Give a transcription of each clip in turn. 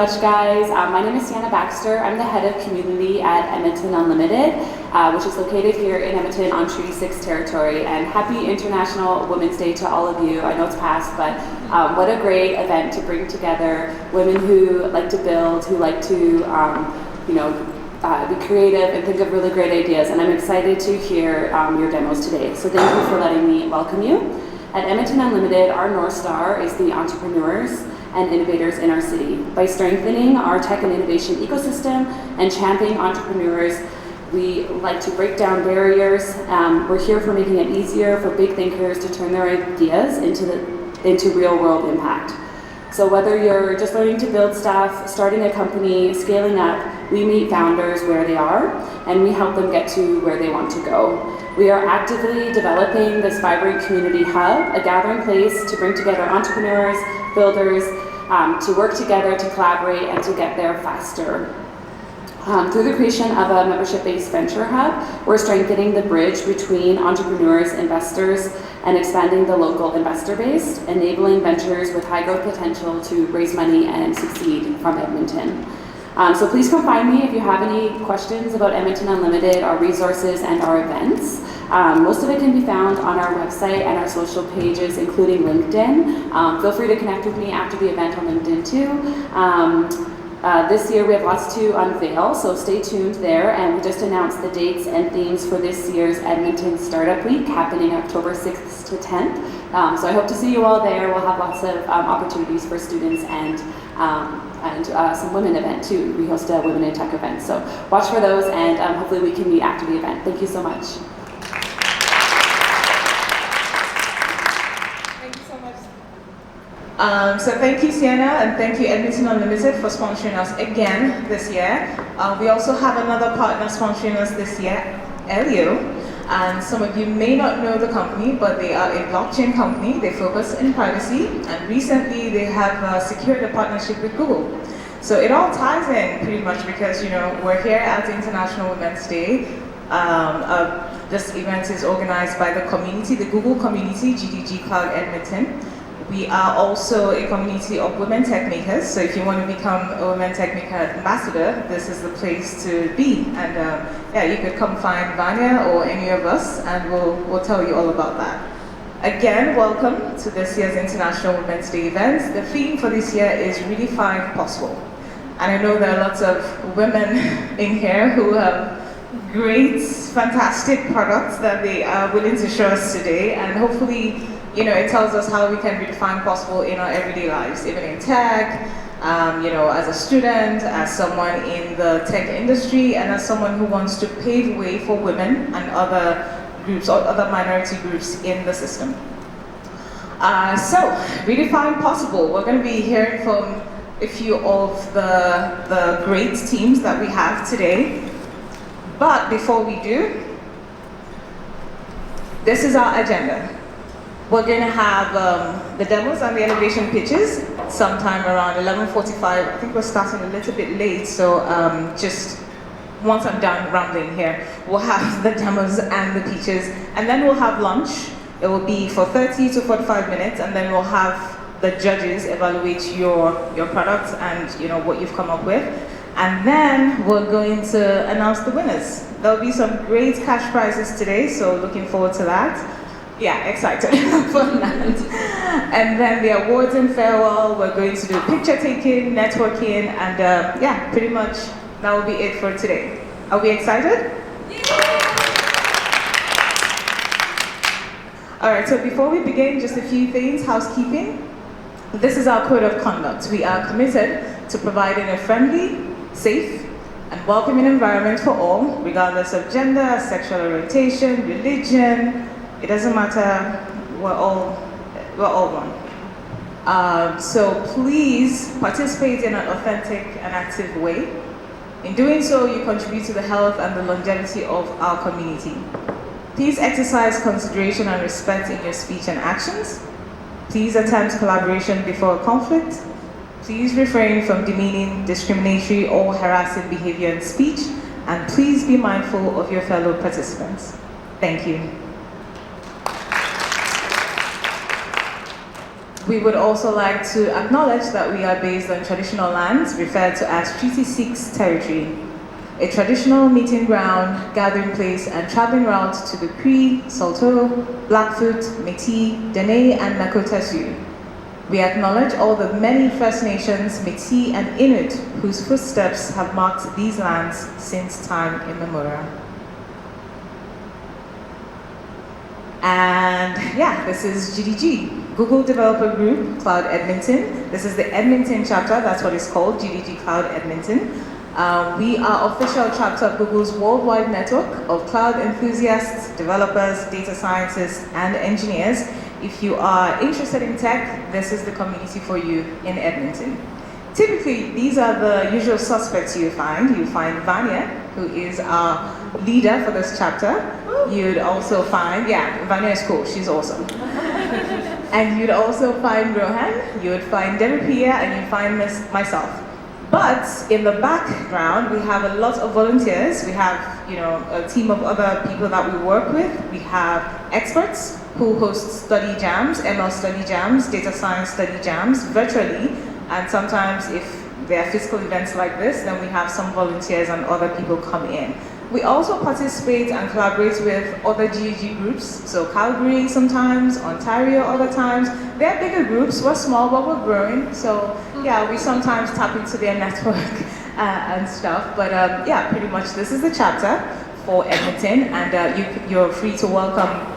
much, guys. My name is Sienna Baxter. I'm the head of community at Edmonton Unlimited, which is located here in Edmonton on Treaty 6 territory. And happy International Women's Day to all of you. I know it's past, but what a great event to bring together women who like to build, who like to, be creative and think of really great ideas. And I'm excited to hear your demos today. So thank you for letting me welcome you. At Edmonton Unlimited, our North Star is the entrepreneurs and innovators in our city. By strengthening our tech and innovation ecosystem and championing entrepreneurs, we like to break down barriers. We're here for making it easier for big thinkers to turn their ideas into real world impact. So whether you're just learning to build stuff, starting a company, scaling up, we meet founders where they are, and we help them get to where they want to go. We are actively developing this vibrant community hub, a gathering place to bring together entrepreneurs, builders, to work together, to collaborate, and to get there faster. Through the creation of a membership-based venture hub, we're strengthening the bridge between entrepreneurs, investors, and expanding the local investor base, enabling ventures with high growth potential to raise money and succeed from Edmonton. So please come find me if you have any questions about Edmonton Unlimited, our resources, and our events. Most of it can be found on our website and our social pages, including LinkedIn. Feel free to connect with me after the event on LinkedIn too. This year we have lots to unveil, so stay tuned there. And we just announced the dates and themes for this year's Edmonton Startup Week, happening October 6th to 10th. So I hope to see you all there. We'll have lots of opportunities for students and some women event too. We host a Women in Tech event. So watch for those, and hopefully we can meet after the event. Thank you so much. So thank you, Sienna, and thank you, Edmonton Unlimited, for sponsoring us again this year. We also have another partner sponsoring us this year, Aleo. And some of you may not know the company, but they are a blockchain company. They focus in privacy, and recently they have secured a partnership with Google. So it all ties in pretty much because, we're here at International Women's Day. This event is organized by the community, the Google community, GDG Cloud Edmonton. We are also a community of women tech makers, so if you want to become a women tech maker ambassador, this is the place to be. And you could come find Vanya or any of us, and we'll tell you all about that. Again, welcome to this year's International Women's Day events. The theme for this year is Redefine Possible. And I know there are lots of women in here who have great, fantastic products that they are willing to show us today, and hopefully it tells us how we can redefine possible in our everyday lives, even in tech, as a student, as someone in the tech industry, and as someone who wants to pave way for women and other groups or other minority groups in the system. So, redefine possible. We're going to be hearing from a few of the great teams that we have today. But before we do, this is our agenda. We're going to have the demos and the innovation pitches sometime around 11:45. I think we're starting a little bit late, so just once I'm done rambling here, we'll have the demos and the pitches, and then we'll have lunch. It will be for 30 to 45 minutes, and then we'll have the judges evaluate your products and what you've come up with. And then we're going to announce the winners. There'll be some great cash prizes today, so looking forward to that. Yeah, excited for that. And then the awards and farewell, we're going to do picture taking, networking, and pretty much that will be it for today. Are we excited? All right, so before we begin, just a few things, housekeeping. This is our code of conduct. We are committed to providing a friendly, safe, and welcoming environment for all, regardless of gender, sexual orientation, religion. It doesn't matter, we're all one. So please participate in an authentic and active way. In doing so, you contribute to the health and the longevity of our community. Please exercise consideration and respect in your speech and actions. Please attempt collaboration before a conflict. Please refrain from demeaning, discriminatory, or harassing behavior in speech. And please be mindful of your fellow participants. Thank you. We would also like to acknowledge that we are based on traditional lands referred to as Treaty 6 territory, a traditional meeting ground, gathering place, and traveling route to the Cree, Saulteaux, Blackfoot, Métis, Dene, and Nakota Sioux. We acknowledge all the many First Nations, Métis, and Inuit whose footsteps have marked these lands since time immemorial. And yeah, this is GDG, Google Developer Group, Cloud Edmonton. This is the Edmonton chapter, that's what it's called, GDG Cloud Edmonton. We are official chapter of Google's worldwide network of cloud enthusiasts, developers, data scientists, and engineers. If you are interested in tech, this is the community for you in Edmonton. Typically, these are the usual suspects you find. You find Vanya, who is our leader for this chapter. You'd also find, yeah, Vanya is cool, she's awesome. And you'd also find Rohan, you would find Debbie Pia, and you'd find myself. But in the background, we have a lot of volunteers. We have, a team of other people that we work with. We have experts who host study jams, ML study jams, data science study jams virtually. And sometimes if there are physical events like this, then we have some volunteers and other people come in. We also participate and collaborate with other GEG groups. So Calgary sometimes, Ontario other times. They're bigger groups, we're small, but we're growing. So yeah, we sometimes tap into their network and stuff. But yeah, pretty much this is the chapter for Edmonton. And you're free to welcome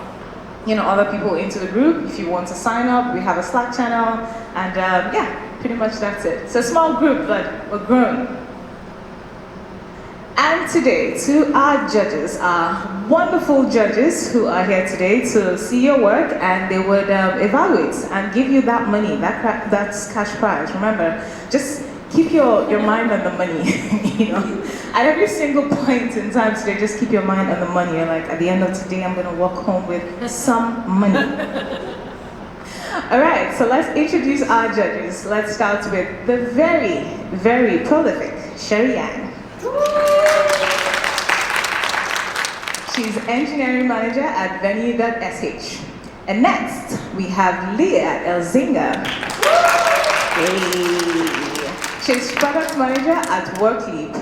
other people into the group. If you want to sign up, we have a Slack channel. And yeah, pretty much that's it. It's a small group, but we're growing. And today, to our judges, our wonderful judges who are here today to see your work, and they would evaluate and give you that money, that's cash prize. Remember, just keep your mind on the money, At every single point in time today, just keep your mind on the money. You're like, at the end of today, I'm gonna walk home with some money. All right, so let's introduce our judges. Let's start with the very, very prolific Sherry Yang. She's engineering manager at venue.sh. And next, we have Leah Elzinga. Hey. She's product manager at WorkLeap.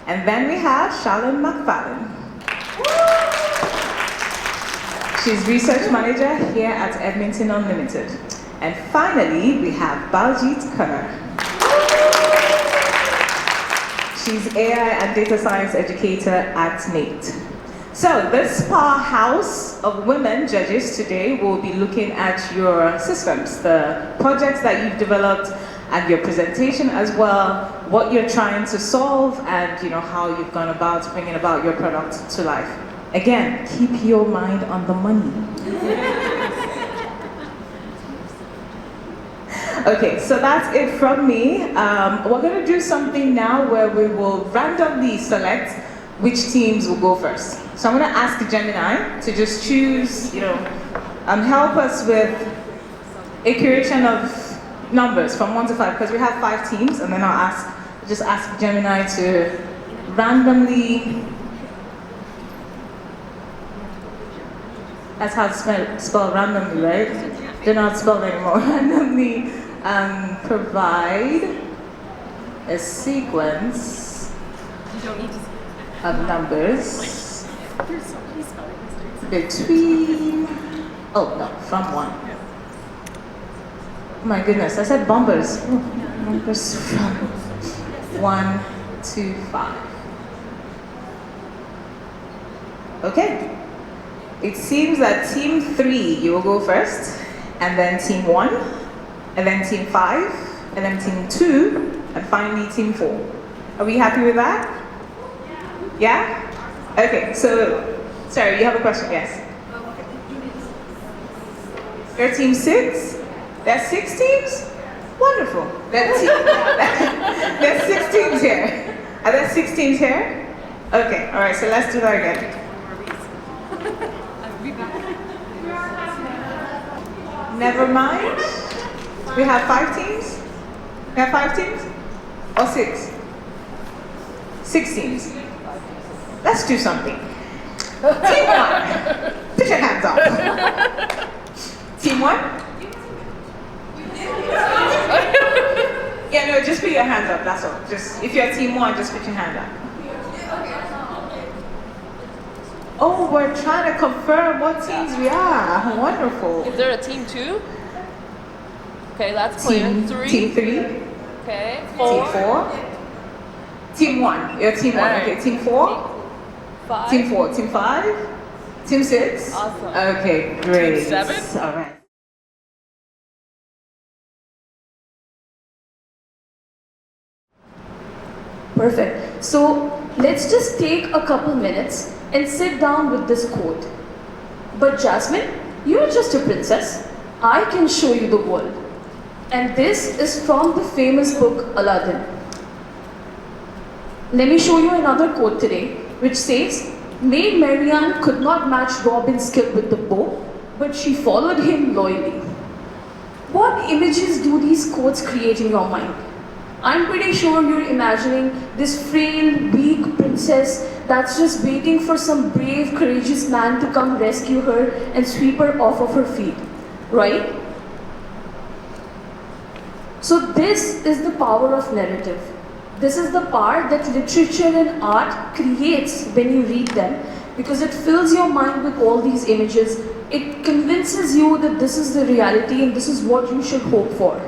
And then we have Charlene McFarlane. She's research manager here at Edmonton Unlimited. And finally, we have Baljit Kaur. She's AI and data science educator at NATE. So this powerhouse of women judges today will be looking at your systems, the projects that you've developed, and your presentation as well, what you're trying to solve, and how you've gone about bringing about your product to life. Again, keep your mind on the money. Okay, so that's it from me. We're going to do something now where we will randomly select which teams will go first. So I'm going to ask Gemini to just choose, help us with a curation of numbers from 1 to 5, because we have 5 teams, and then I'll just ask Gemini to randomly, that's how it's spelled randomly, right? They're not spelled anymore. Randomly provide a sequence of numbers between, from 1. Oh my goodness, I said bumpers. Oh, numbers from 1 to 5. Okay. It seems that team 3, you will go first, and then team 1, and then team 5, and then team 2, and finally team 4. Are we happy with that? Yeah? Okay, so, sorry, you have a question? Yes. You're team 6? There's 6 teams? Wonderful. There's 6 teams here. Are there 6 teams here? Okay, all right, so let's do that again. Never mind. We have 5 teams? We have 5 teams? Or 6? 6 teams. Let's do something. Team 1. Put your hands up. Team 1? Yeah, no, just put your hands up, that's all. Just, if you're team one, just put your hand up. Oh, we're trying to confirm what teams we are. Wonderful. Is there a team 2? Okay, that's clear. Team 3. Team 3. Okay. Team 4. Team 1. You're team 1. Okay, team 4. 5. Team 4. Team 5. Team 6. Awesome. Okay, great. Team 7. All right. Perfect. So let's just take a couple minutes and sit down with this quote. But Jasmine, you're just a princess. I can show you the world. And this is from the famous book Aladdin. Let me show you another quote today, which says, Maid Marian could not match Robin's skill with the bow, but she followed him loyally. What images do these quotes create in your mind? I'm pretty sure you're imagining this frail, weak princess that's just waiting for some brave, courageous man to come rescue her and sweep her off of her feet, right? So this is the power of narrative. This is the power that literature and art creates when you read them, because it fills your mind with all these images. It convinces you that this is the reality and this is what you should hope for.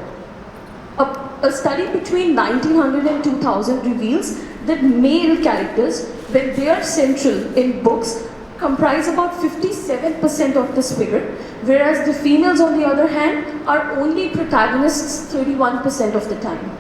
A study between 1900 and 2000 reveals that male characters, when they are central in books, comprise about 57% of this figure, whereas the females, on the other hand, are only protagonists 31% of the time.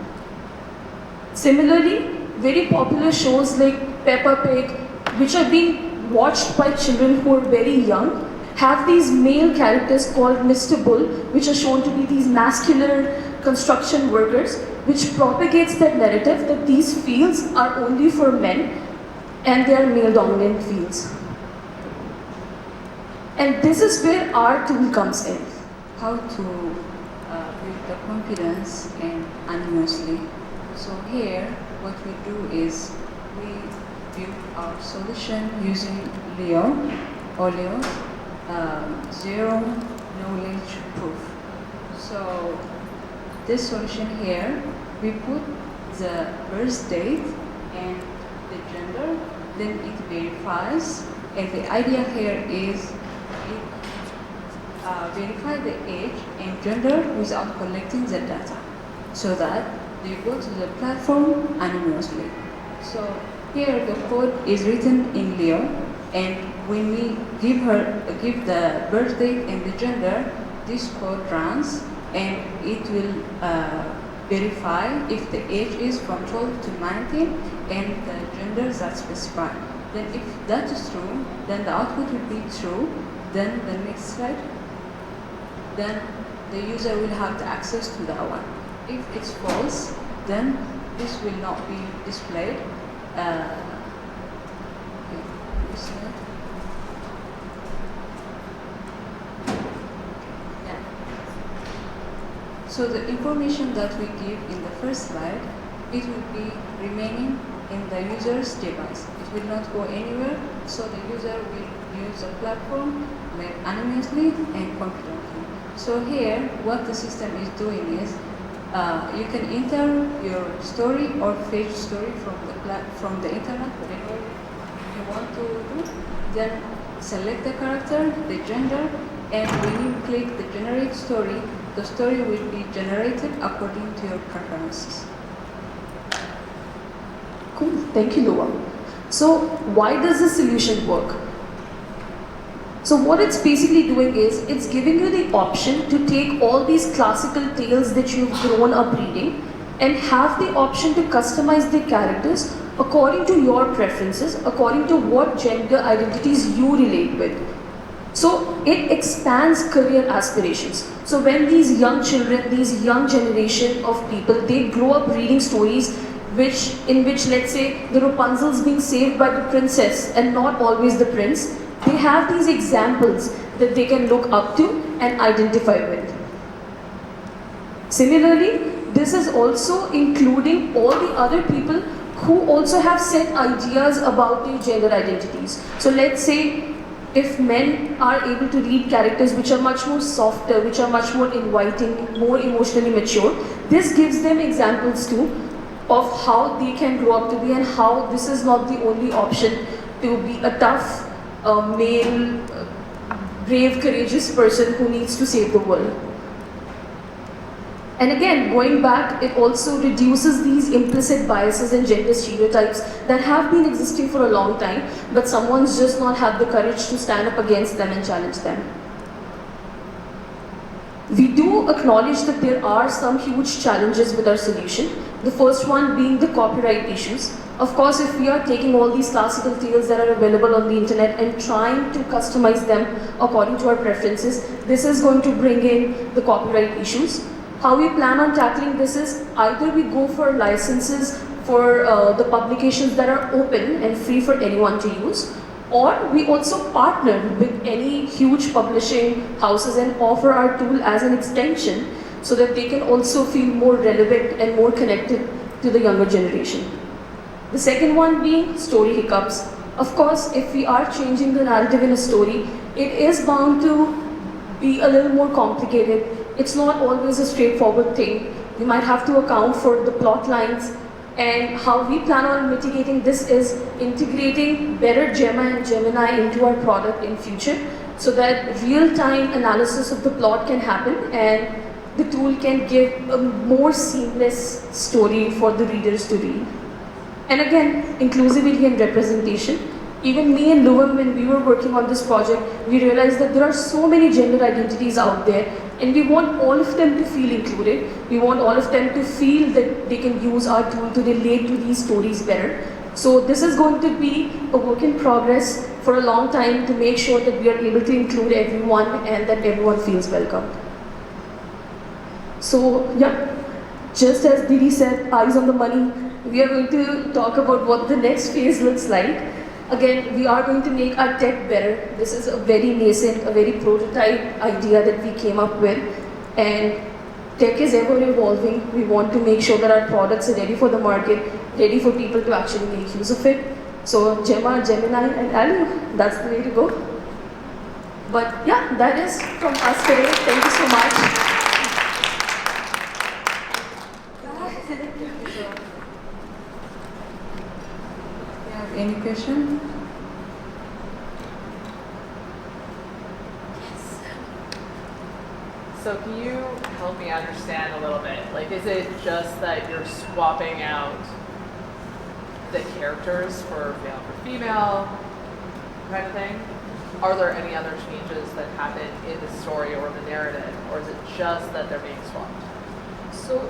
Similarly, very popular shows like Peppa Pig, which are being watched by children who are very young, have these male characters called Mr. Bull, which are shown to be these masculine construction workers, which propagates that narrative that these fields are only for men and they are male-dominant fields. And this is where our tool comes in. How to build the confidence and anonymously. So here, what we do is we build our solution using Aleo, zero knowledge proof. So this solution here, we put the birth date and the gender, then it verifies, and the idea here is it verify the age and gender without collecting the data, so that they go to the platform anonymously. So here the code is written in Leo, and when we give the birth date and the gender, this code runs and it will verify if the age is from 12 to 19 and the gender that's specified. Then if that is true, then the output will be true. Then the next slide, then the user will have the access to that one. If it's false, then this will not be displayed. This slide. Yeah. So the information that we give in the first slide, it will be remaining in the user's device. It will not go anywhere, so the user will use the platform anonymously and confidently. So here, what the system is doing is, you can enter your story or fetch story from the internet, whatever you want to do. Then select the character, the gender, and when you click the generate story, the story will be generated according to your preferences. Cool, thank you, Lua. So why does this solution work? So what it's basically doing is, it's giving you the option to take all these classical tales that you've grown up reading and have the option to customize the characters according to your preferences, according to what gender identities you relate with. So it expands career aspirations. So when these young children, these young generation of people, they grow up reading stories in which, let's say, the Rapunzel's being saved by the princess and not always the prince, they have these examples that they can look up to and identify with. Similarly, this is also including all the other people who also have set ideas about their gender identities. So let's say if men are able to read characters which are much more softer, which are much more inviting, more emotionally mature, this gives them examples too of how they can grow up to be and how this is not the only option to be a tough, male, brave, courageous person who needs to save the world. And again, going back, it also reduces these implicit biases and gender stereotypes that have been existing for a long time, but someone's just not had the courage to stand up against them and challenge them. We do acknowledge that there are some huge challenges with our solution. The first one being the copyright issues. Of course, if we are taking all these classical tales that are available on the internet and trying to customize them according to our preferences, this is going to bring in the copyright issues. How we plan on tackling this is either we go for licenses for the publications that are open and free for anyone to use, or we also partner with any huge publishing houses and offer our tool as an extension so that they can also feel more relevant and more connected to the younger generation. The second one being story hiccups. Of course, if we are changing the narrative in a story, it is bound to be a little more complicated. It's not always a straightforward thing. We might have to account for the plot lines, and how we plan on mitigating this is integrating better Gemma and Gemini into our product in future so that real-time analysis of the plot can happen and the tool can give a more seamless story for the readers to read. And again, inclusivity and representation. Even me and Luam, when we were working on this project, we realized that there are so many gender identities out there, and we want all of them to feel included. We want all of them to feel that they can use our tool to relate to these stories better. So this is going to be a work in progress for a long time to make sure that we are able to include everyone and that everyone feels welcome. So yeah, just as Didi said, eyes on the money, we are going to talk about what the next phase looks like. Again, we are going to make our tech better. This is a very nascent, a very prototype idea that we came up with. And tech is ever evolving. We want to make sure that our products are ready for the market, ready for people to actually make use of it. So Gemma, Gemini, and Aleo, that's the way to go. But yeah, that is from us today. Thank you so much. Any question? So can you help me understand a little bit? Like, is it just that you're swapping out the characters for male for female kind of thing? Are there any other changes that happen in the story or the narrative, or is it just that they're being swapped? So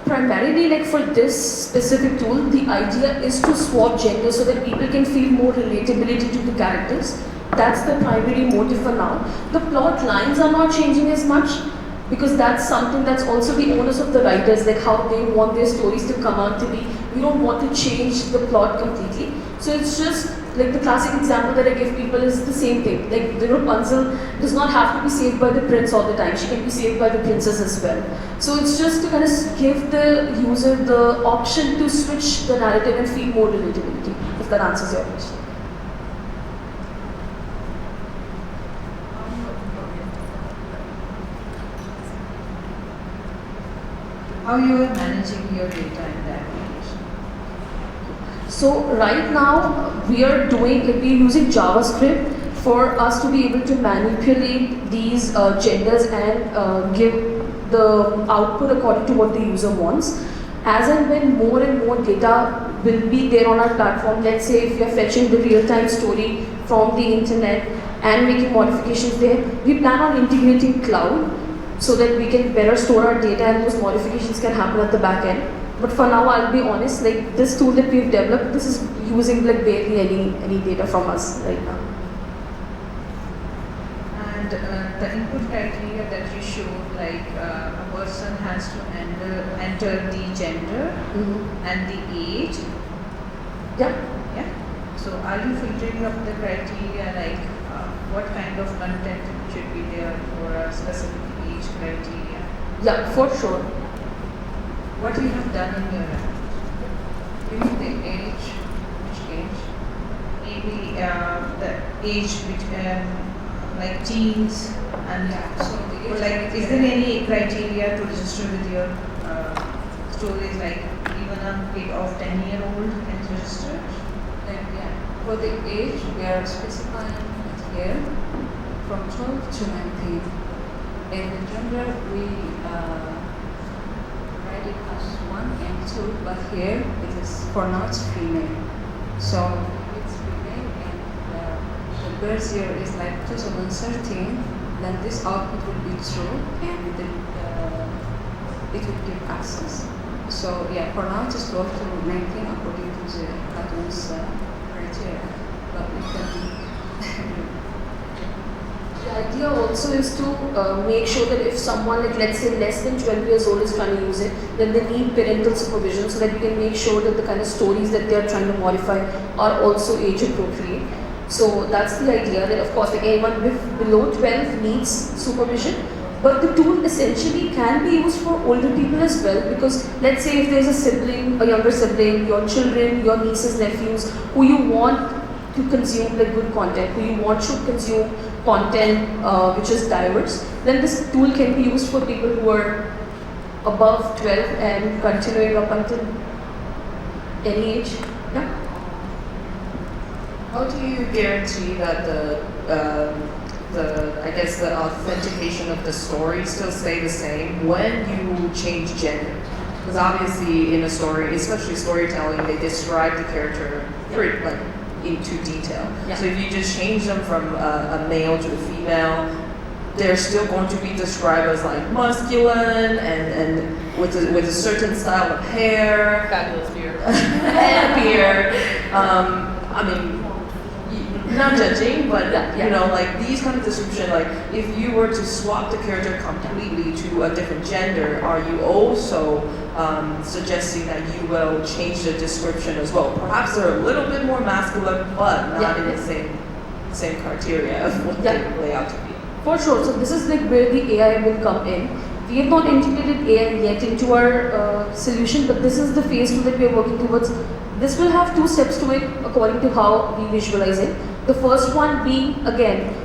primarily, like for this specific tool, the idea is to swap gender so that people can feel more relatability to the characters. That's the primary motive for now. The plot lines are not changing as much because that's something that's also the onus of the writers, like how they want their stories to come out to be. We don't want to change the plot completely. So it's just like the classic example that I give people is the same thing. Like the Rapunzel does not have to be saved by the prince all the time. She can be saved by the princess as well. So it's just to kind of give the user the option to switch the narrative and feel more relatability, if that answers your question. How you are managing your data in the application? So right now we are using JavaScript for us to be able to manipulate these genders and give the output according to what the user wants. As and when more and more data will be there on our platform, let's say if we are fetching the real-time story from the internet and making modifications there, we plan on integrating cloud so that we can better store our data and those modifications can happen at the back end. But for now, I'll be honest, like this tool that we've developed, this is using like barely any data from us right now. And the input criteria that you showed, like a person has to enter the gender and the age. Yeah. Yeah. So are you filtering up the criteria, like what kind of content should be there for a specific age criteria? Yeah, for sure. What you have done in your app? You know the age, which age? Maybe the age, like teens, and So the age or like, is there any criteria to register with your stories? Like even a kid of 10-year-old can register? Yeah. For the age, we are specifying it here from 12 to 19. And the gender, we write it as 1 and 2, but here it is, for now it's female. So it's female and the birth year is like 2013, then this output will be true and it will give access. So yeah, for now it is 12 to 19 according to the Hackathon's criteria, but we can The idea also is to make sure that if someone, like let's say less than 12 years old is trying to use it, then they need parental supervision so that we can make sure that the kind of stories that they are trying to modify are also age appropriate. So that's the idea, that of course like anyone below 12 needs supervision, but the tool essentially can be used for older people as well, because let's say if there's a sibling, a younger sibling, your children, your nieces, nephews, who you want to consume like good content, who you want to consume content which is diverse, then this tool can be used for people who are above 12 and continuing up until any age. Yeah. How do you guarantee that the authentication of the story still stay the same when you change gender? Because obviously in a story, especially storytelling, they describe the character very into detail. Yeah. So if you just change them from a male to a female, they're still going to be described as like masculine and with a certain style of hair. Fabulous beard. And beard. I mean, not judging, but you know, like these kind of description, like if you were to swap the character completely to a different gender, are you also suggesting that you will change the description as well? Perhaps they're a little bit more masculine, but not in the same criteria of what they lay out to be. For sure. So this is like where the AI will come in. We have not integrated AI yet into our solution, but this is the phase 2 that we are working towards. This will have 2 steps to it according to how we visualize it. The first one being, again,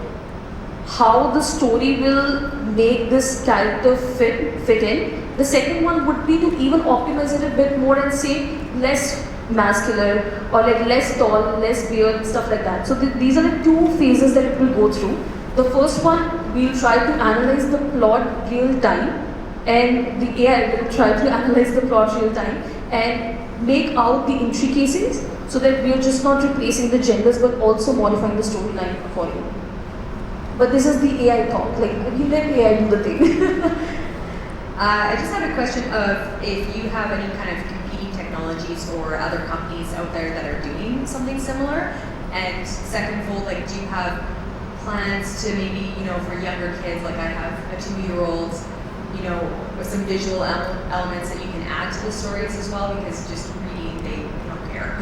how the story will make this character fit in. The second one would be to even optimize it a bit more and say less masculine or like less tall, less beard, stuff like that. So these are the 2 phases that it will go through. The first one, we'll try to analyze the plot real time, and the AI will try to analyze the plot real time and make out the intricacies so that we are just not replacing the genders but also modifying the storyline accordingly. But this is the AI talk, like you let AI do the thing. I just had a question of if you have any kind of competing technologies or other companies out there that are doing something similar. And second fold, like do you have plans to maybe, you know, for younger kids, like I have a 2-year-old, you know, with some visual elements that you can add to the stories as well, because just reading, they don't care.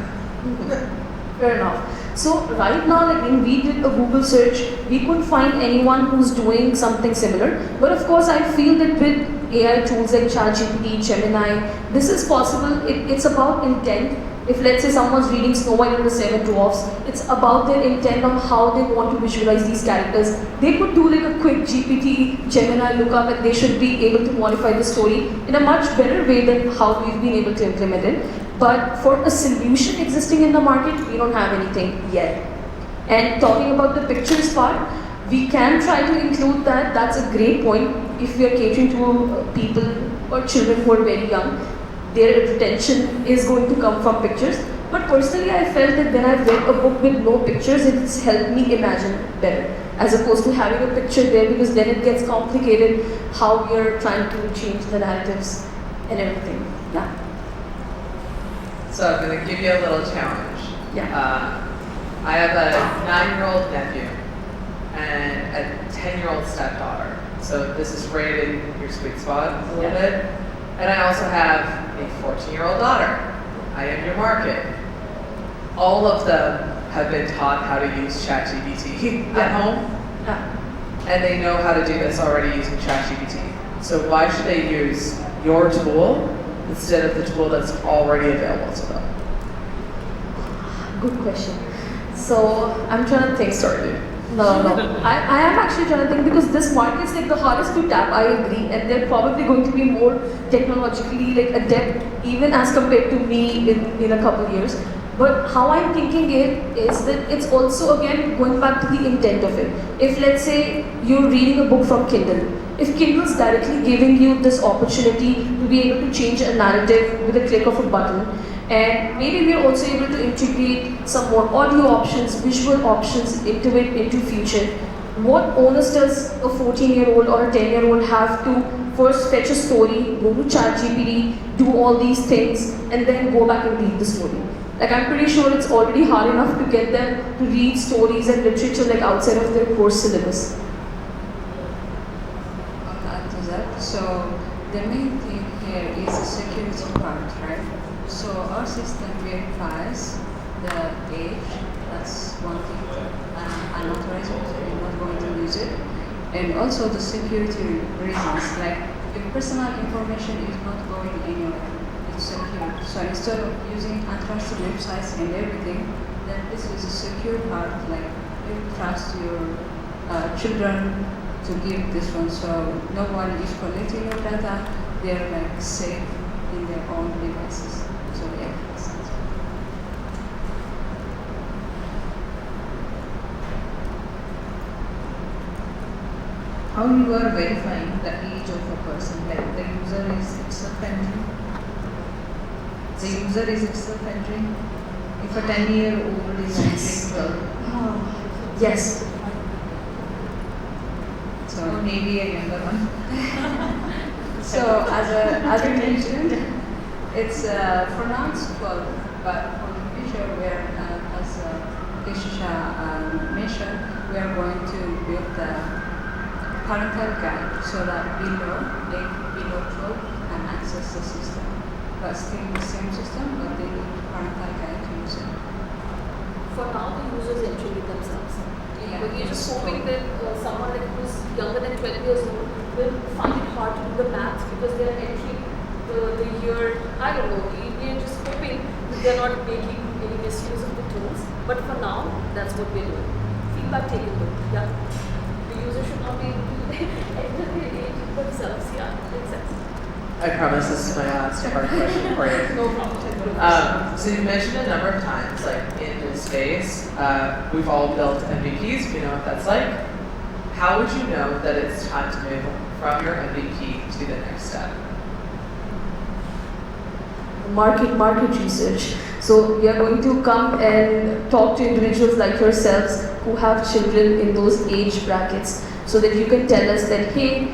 Fair enough. So right now, like when we did a Google search, we couldn't find anyone who's doing something similar. But of course, I feel that with AI tools like ChatGPT, Gemini, this is possible. It's about intent. If let's say someone's reading Snow White and the 7 Dwarfs, it's about their intent on how they want to visualize these characters. They could do like a quick GPT, Gemini lookup, and they should be able to modify the story in a much better way than how we've been able to implement it. But for a solution existing in the market, we don't have anything yet. And talking about the pictures part, we can try to include that. That's a great point. If we are catering to people or children who are very young, their retention is going to come from pictures. But personally, I felt that when I've read a book with no pictures, it's helped me imagine better, as opposed to having a picture there, because then it gets complicated how we are trying to change the narratives and everything. Yeah. So I'm going to give you a little challenge. Yeah. I have a 9-year-old nephew and a 10-year-old stepdaughter. So this is right in your sweet spot a little bit. And I also have a 14-year-old daughter. I am your market. All of them have been taught how to use ChatGPT at home. Yeah. And they know how to do this already using ChatGPT. So why should they use your tool instead of the tool that's already available to them? Good question. So I'm trying to think. Sorry. No. I am actually trying to think because this market's like the hardest to tap. I agree, and they're probably going to be more technologically like adept, even as compared to me in a couple of years. But how I'm thinking it is that it's also again going back to the intent of it. If let's say you're reading a book from Kindle, if Kindle's directly giving you this opportunity to be able to change a narrative with a click of a button, and maybe we're also able to integrate some more audio options, visual options into it into future. What onus does a 14-year-old or a 10-year-old have to first fetch a story, go to ChatGPT, do all these things, and then go back and read the story? Like I'm pretty sure it's already hard enough to get them to read stories and literature like outside of their course syllabus. I'll add to that. So the main thing here is the security part, right? So our system verifies the age, that's one thing, unauthorized user is not going to use it. And also the security reasons, like your personal information is not going anywhere, it's secure. So instead of using untrusted websites and everything, then this is a secure part, like you trust your children to give this one, so no one is collecting your data, they're like safe in their own devices. So yeah, that's it. How you are verifying the age of a person? Like the user is itself entering? The user is itself entering? If a 10-year-old is entering 12, Yes. So or maybe a younger one. So as I mentioned, it's for now it's 12, but for the future, where as Keshisha mentioned, we are going to build the parental guide so that below 12 can access the system, but still the same system, but they need parental guide to use it. For now, the users entering it themselves. Yeah, But you're just it's hoping 12. that someone like who's younger than 12 years old will find it hard to do the math because they're entering the year, I don't know, we're just hoping that they're not making any misuse of the tools. But for now, that's what we're doing. Feedback taken though, yeah. The user should not be able to enter their age themselves, yeah, makes sense. I promise this is my last hard question for you. No problem. So you mentioned a number of times, like in this space, we've all built MVPs. We know what that's like. How would you know that it's time to move from your MVP to the next step? Market research. So we are going to come and talk to individuals like yourselves who have children in those age brackets, so that you can tell us that, hey,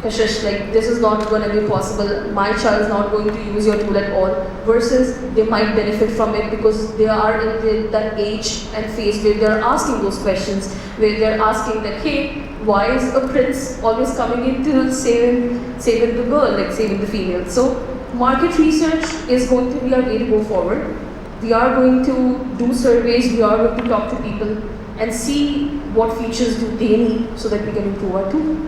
Kashish, like this is not going to be possible. My child is not going to use your tool at all. Versus they might benefit from it because they are in that age and phase where they are asking those questions, where they are asking that, hey, why is a prince always coming into saving the girl, like saving the female? So market research is going to be our way to go forward. We are going to do surveys. We are going to talk to people and see what features do they need so that we can improve our tool.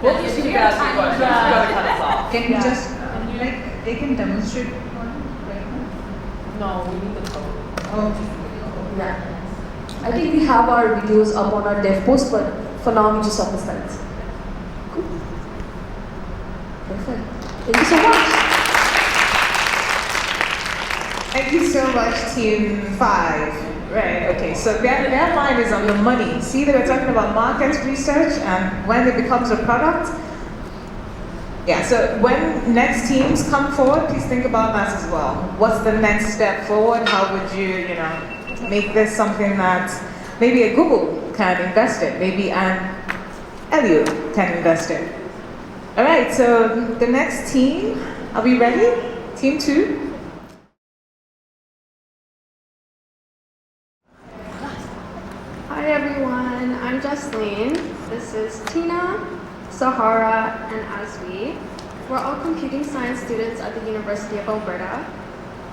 We'll just keep asking questions. You gotta cut us off. Can you just, like, they can demonstrate one right now? No, we need the code. Oh, Yeah. I think we have our videos up on our dev post, but for now we just have the slides. Cool. Perfect. Thank you so much. thank you so much, Team 5. Right, okay, so their mind is on the money. See, they were talking about market research and when it becomes a product. Yeah, so when next teams come forward, please think about that as well. What's the next step forward? How would you, make this something that maybe a Google can invest in, maybe an Aleo can invest in. All right, so the next team, are we ready? Team 2? Hi everyone, I'm Jasleen. This is Tina, Sahara, and Asvi. We're all computing science students at the University of Alberta.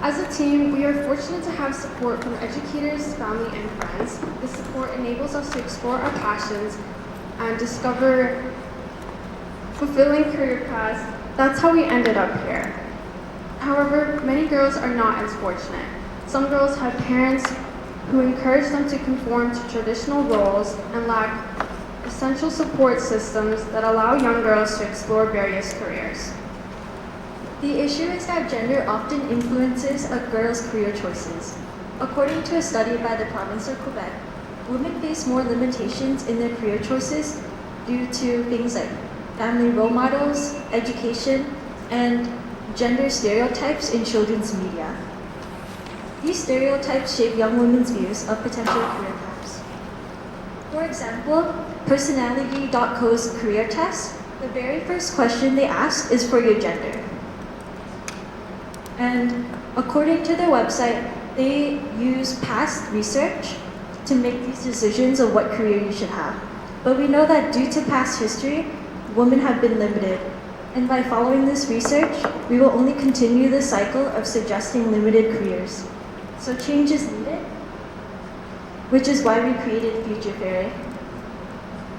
As a team, we are fortunate to have support from educators, family, and friends. This support enables us to explore our passions and discover fulfilling career paths That's how we ended up here. However, many girls are not as fortunate. Some girls have parents who encourage them to conform to traditional roles and lack essential support systems that allow young girls to explore various careers. The issue is that gender often influences a girl's career choices. According to a study by the Province of Quebec, women face more limitations in their career choices due to things like family role models, education, and gender stereotypes in children's media. These stereotypes shape young women's views of potential career paths. For example, Personality.co's career test, the very first question they ask is for your gender. And according to their website, they use past research to make these decisions of what career you should have. But we know that due to past history, women have been limited. And by following this research, we will only continue the cycle of suggesting limited careers. So change is needed, which is why we created Future Fairy.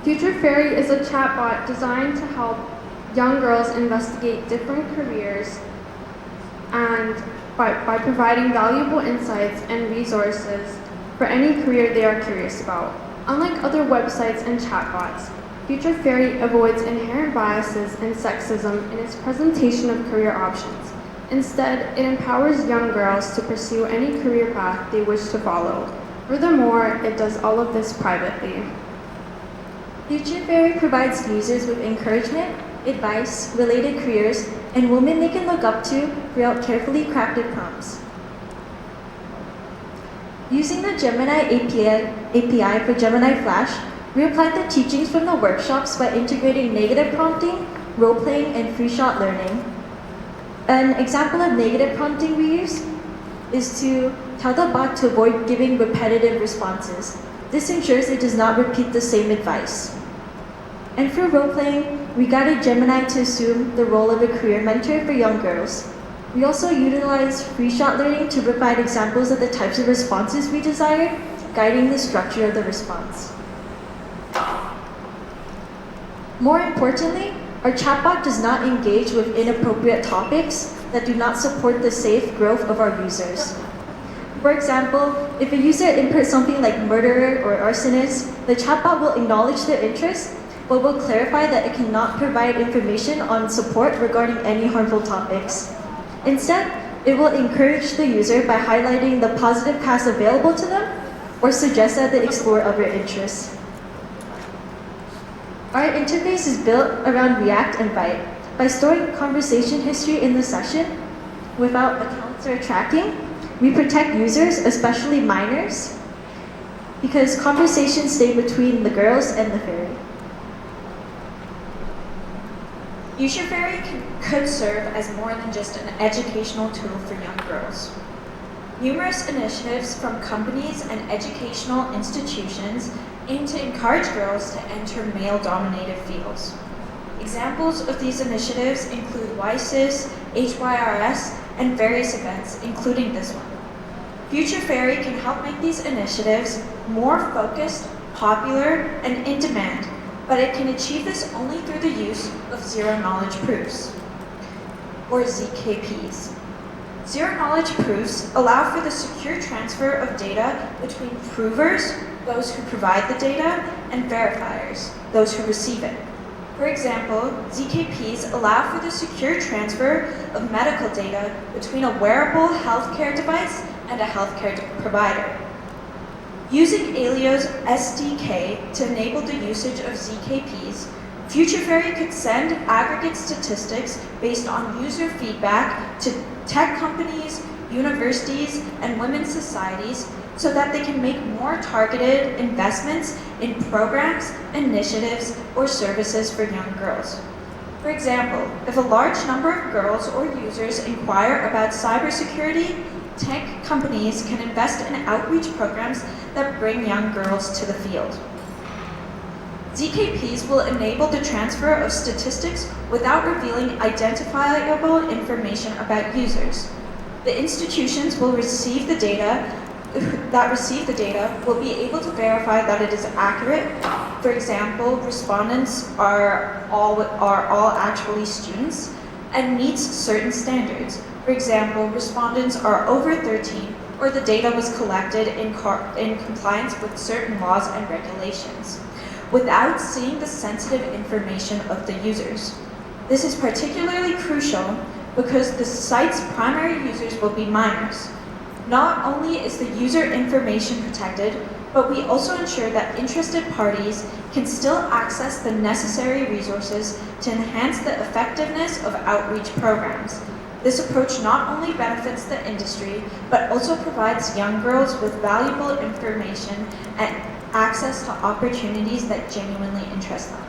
Future Fairy is a chatbot designed to help young girls investigate different careers and by providing valuable insights and resources for any career they are curious about. Unlike other websites and chatbots, Future Fairy avoids inherent biases and sexism in its presentation of career options. Instead, it empowers young girls to pursue any career path they wish to follow. Furthermore, it does all of this privately. Future Fairy provides users with encouragement, advice, related careers, and women they can look up to throughout carefully crafted prompts. Using the Gemini API for Gemini Flash, we applied the teachings from the workshops by integrating negative prompting, role-playing, and free-shot learning. An example of negative prompting we use is to tell the bot to avoid giving repetitive responses. This ensures it does not repeat the same advice. And for role-playing, we guided Gemini to assume the role of a career mentor for young girls. We also utilized free-shot learning to provide examples of the types of responses we desired, guiding the structure of the response. More importantly, our chatbot does not engage with inappropriate topics that do not support the safe growth of our users. For example, if a user inputs something like murderer or arsonist, the chatbot will acknowledge their interest, but will clarify that it cannot provide information on support regarding any harmful topics. Instead, it will encourage the user by highlighting the positive paths available to them or suggest that they explore other interests. Our interface is built around React and Byte. By storing conversation history in the session without accounts or tracking, we protect users, especially minors, because conversations stay between the girls and the fairy. Future Fairy could serve as more than just an educational tool for young girls. Numerous initiatives from companies and educational institutions aim to encourage girls to enter male-dominated fields. Examples of these initiatives include YSIS, HYRS, and various events, including this one. Future Fairy can help make these initiatives more focused, popular, and in demand, but it can achieve this only through the use of zero-knowledge proofs, or ZKPs. Zero-knowledge proofs allow for the secure transfer of data between provers, those who provide the data, and verifiers, those who receive it. For example, ZKPs allow for the secure transfer of medical data between a wearable healthcare device and a healthcare provider. Using Aleo's SDK to enable the usage of ZKPs, Future Fairy could send aggregate statistics based on user feedback to tech companies, universities, and women's societies so that they can make more targeted investments in programs, initiatives, or services for young girls. For example, if a large number of girls or users inquire about cybersecurity, tech companies can invest in outreach programs that bring young girls to the field. ZKPs will enable the transfer of statistics without revealing identifiable information about users. The institutions will receive the data will be able to verify that it is accurate. For example, respondents are all actually students. and meets certain standards. For example, respondents are over 13 or the data was collected in compliance with certain laws and regulations, without seeing the sensitive information of the users. This is particularly crucial because the site's primary users will be minors. Not only is the user information protected, but we also ensure that interested parties can still access the necessary resources to enhance the effectiveness of outreach programs. This approach not only benefits the industry, but also provides young girls with valuable information and access to opportunities that genuinely interest them.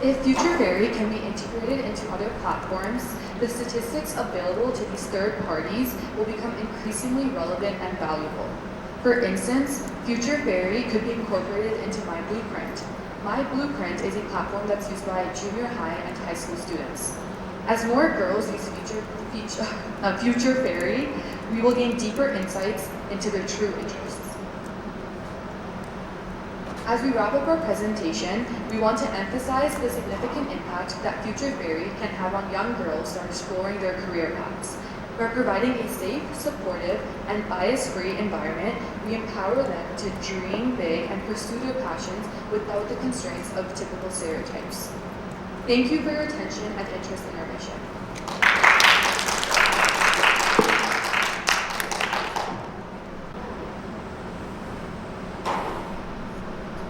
If Future Fairy can be integrated into other platforms, the statistics available to these third parties will become increasingly relevant and valuable. For instance, Future Fairy could be incorporated into My Blueprint. My Blueprint is a platform that's used by junior high and high school students. As more girls use Future Fairy, we will gain deeper insights into their true interests. As we wrap up our presentation, we want to emphasize the significant impact that Future Fairy can have on young girls that are exploring their career paths. By providing a safe, supportive, and bias-free environment, we empower them to dream big and pursue their passions without the constraints of typical stereotypes. Thank you for your attention and interest in our mission.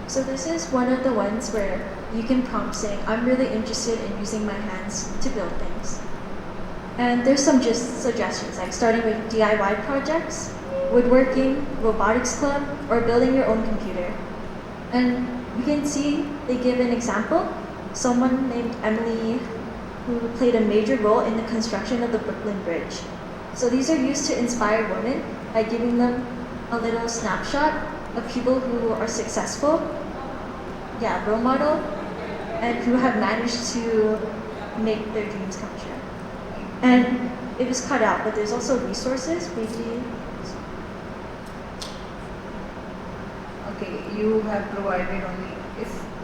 So this is one of the ones where you can prompt saying, I'm really interested in using my hands to build things. And there's some just suggestions, like starting with DIY projects, woodworking, robotics club, or building your own computer. And you can see they give an example. Someone named Emily who played a major role in the construction of the Brooklyn Bridge. So these are used to inspire women by giving them a little snapshot of people who are successful, role model, and who have managed to make their dreams come true. And it was cut out, but there's also resources, maybe. Okay, you have provided only,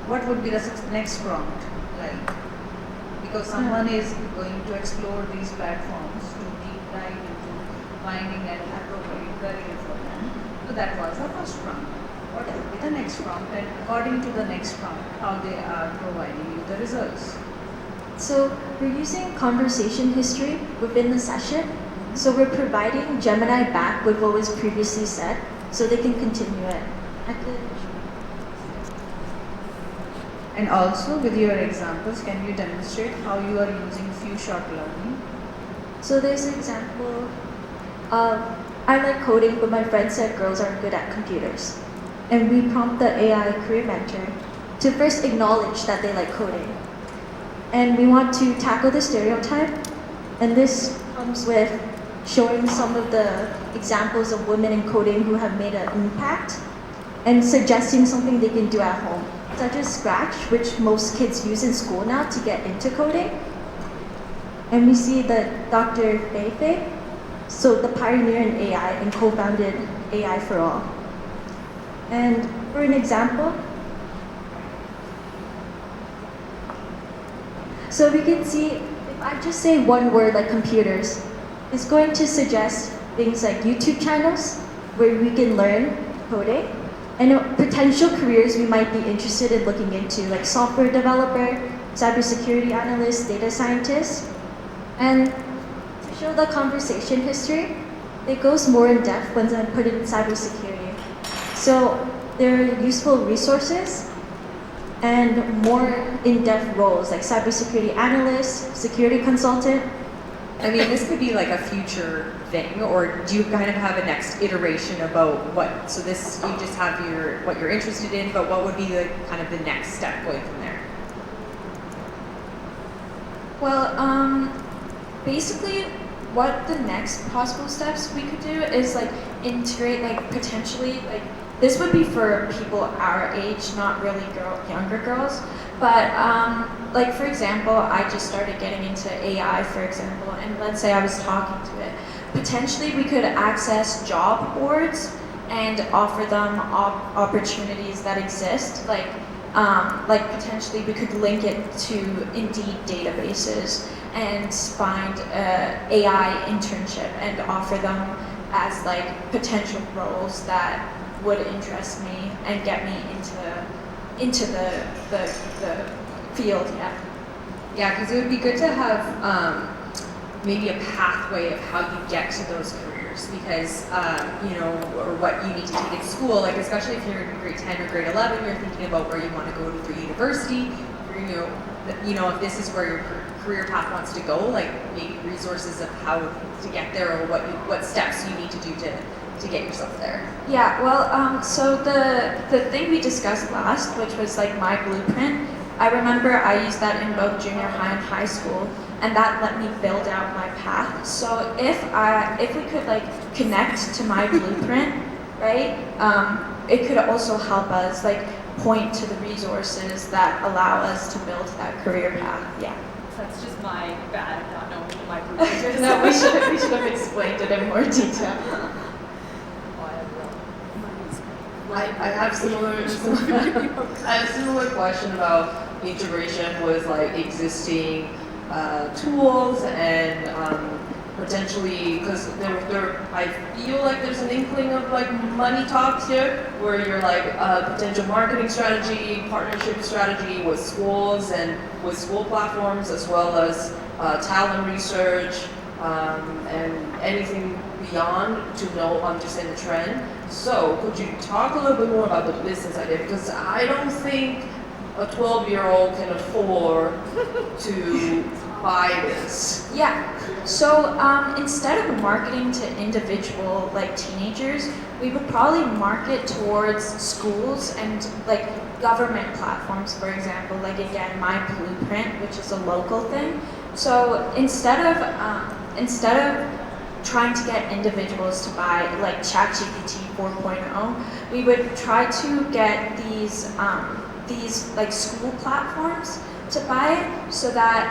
what would be the next prompt, like? Because someone is going to explore these platforms to deep dive into finding an appropriate career for them. So that was the first prompt. What will be the next prompt, and according to the next prompt, how they are providing you the results? So we're using conversation history within the session. So we're providing Gemini back with what was previously said, so they can continue it. And also with your examples, can you demonstrate how you are using few-shot learning? So there's an example of, I like coding, but my friend said girls aren't good at computers. And we prompt the AI career mentor to first acknowledge that they like coding. And we want to tackle the stereotype, and this comes with showing some of the examples of women in coding who have made an impact, and suggesting something they can do at home, such as Scratch, which most kids use in school now to get into coding. And we see that Dr. Fei Fei, so the pioneer in AI and co-founded AI for All. And for an example, so we can see, if I just say one word like computers, it's going to suggest things like YouTube channels where we can learn coding, and potential careers we might be interested in looking into, like software developer, cybersecurity analyst, data scientist. And to show the conversation history, it goes more in depth when I put it in cybersecurity. So there are useful resources and more in-depth roles like cybersecurity analyst, security consultant. I mean, this could be like a future thing, or do you kind of have a next iteration about what? So this, you just have what you're interested in, but what would be the kind of the next step going from there? Well, basically, what the next possible steps we could do is like integrate, like potentially, like this would be for people our age, not really younger girls. But like for example, I just started getting into AI, for example, and let's say I was talking to it. Potentially, we could access job boards and offer them opportunities that exist. Like like potentially we could link it to Indeed databases and find a AI internship and offer them as like potential roles that would interest me and get me into the field. Yeah, because it would be good to have maybe a pathway of how you get to those careers, because or what you need to take in school. Like especially if you're in grade 10 or grade 11, you're thinking about where you want to go for university. If this is where your career path wants to go, like maybe resources of how to get there, or what steps you need to do to get yourself there. Yeah, well, so the thing we discussed last, which was like my blueprint, I remember I used that in both junior high and high school, and that let me build out my path. So if we could like connect to my blueprint, right, it could also help us like point to the resources that allow us to build that career path. Yeah. That's just my bad not knowing what my blueprint is. No, we should have explained it in more detail. I have similar question about integration with like existing tools and potentially, because I feel like there's an inkling of like money talks here, where you're like potential marketing strategy, partnership strategy with schools and with school platforms, as well as talent research and anything beyond to understand the trend. So could you talk a little bit more about the business idea? Because I don't think a 12-year-old can afford to buy this. Yeah. So instead of marketing to individual like teenagers, we would probably market towards schools and like government platforms, for example. Like again, my blueprint, which is a local thing. So instead of trying to get individuals to buy like ChatGPT 4.0, we would try to get these like school platforms to buy it, so that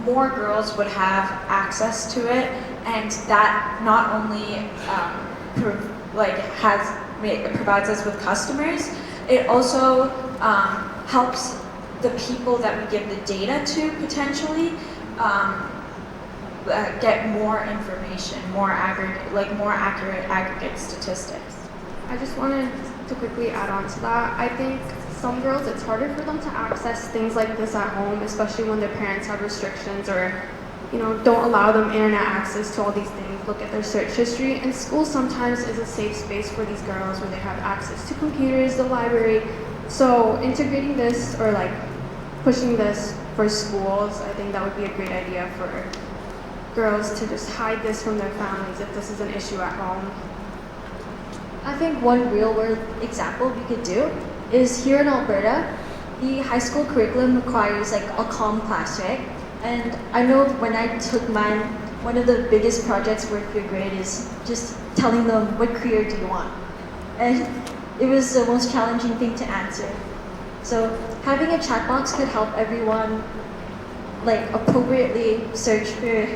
more girls would have access to it, and that not only provides us with customers, it also helps the people that we give the data to potentially get more information, more accurate aggregate statistics. I just wanted to quickly add on to that. I think some girls, it's harder for them to access things like this at home, especially when their parents have restrictions or, don't allow them internet access to all these things, look at their search history. And school sometimes is a safe space for these girls where they have access to computers, the library. So integrating this or like pushing this for schools, I think that would be a great idea for girls to just hide this from their families if this is an issue at home. I think one real world example we could do is here in Alberta, the high school curriculum requires like a comm class, right? And I know when I took mine, one of the biggest projects for 5th grade is just telling them, what career do you want? And it was the most challenging thing to answer. So having a chat box could help everyone like appropriately search for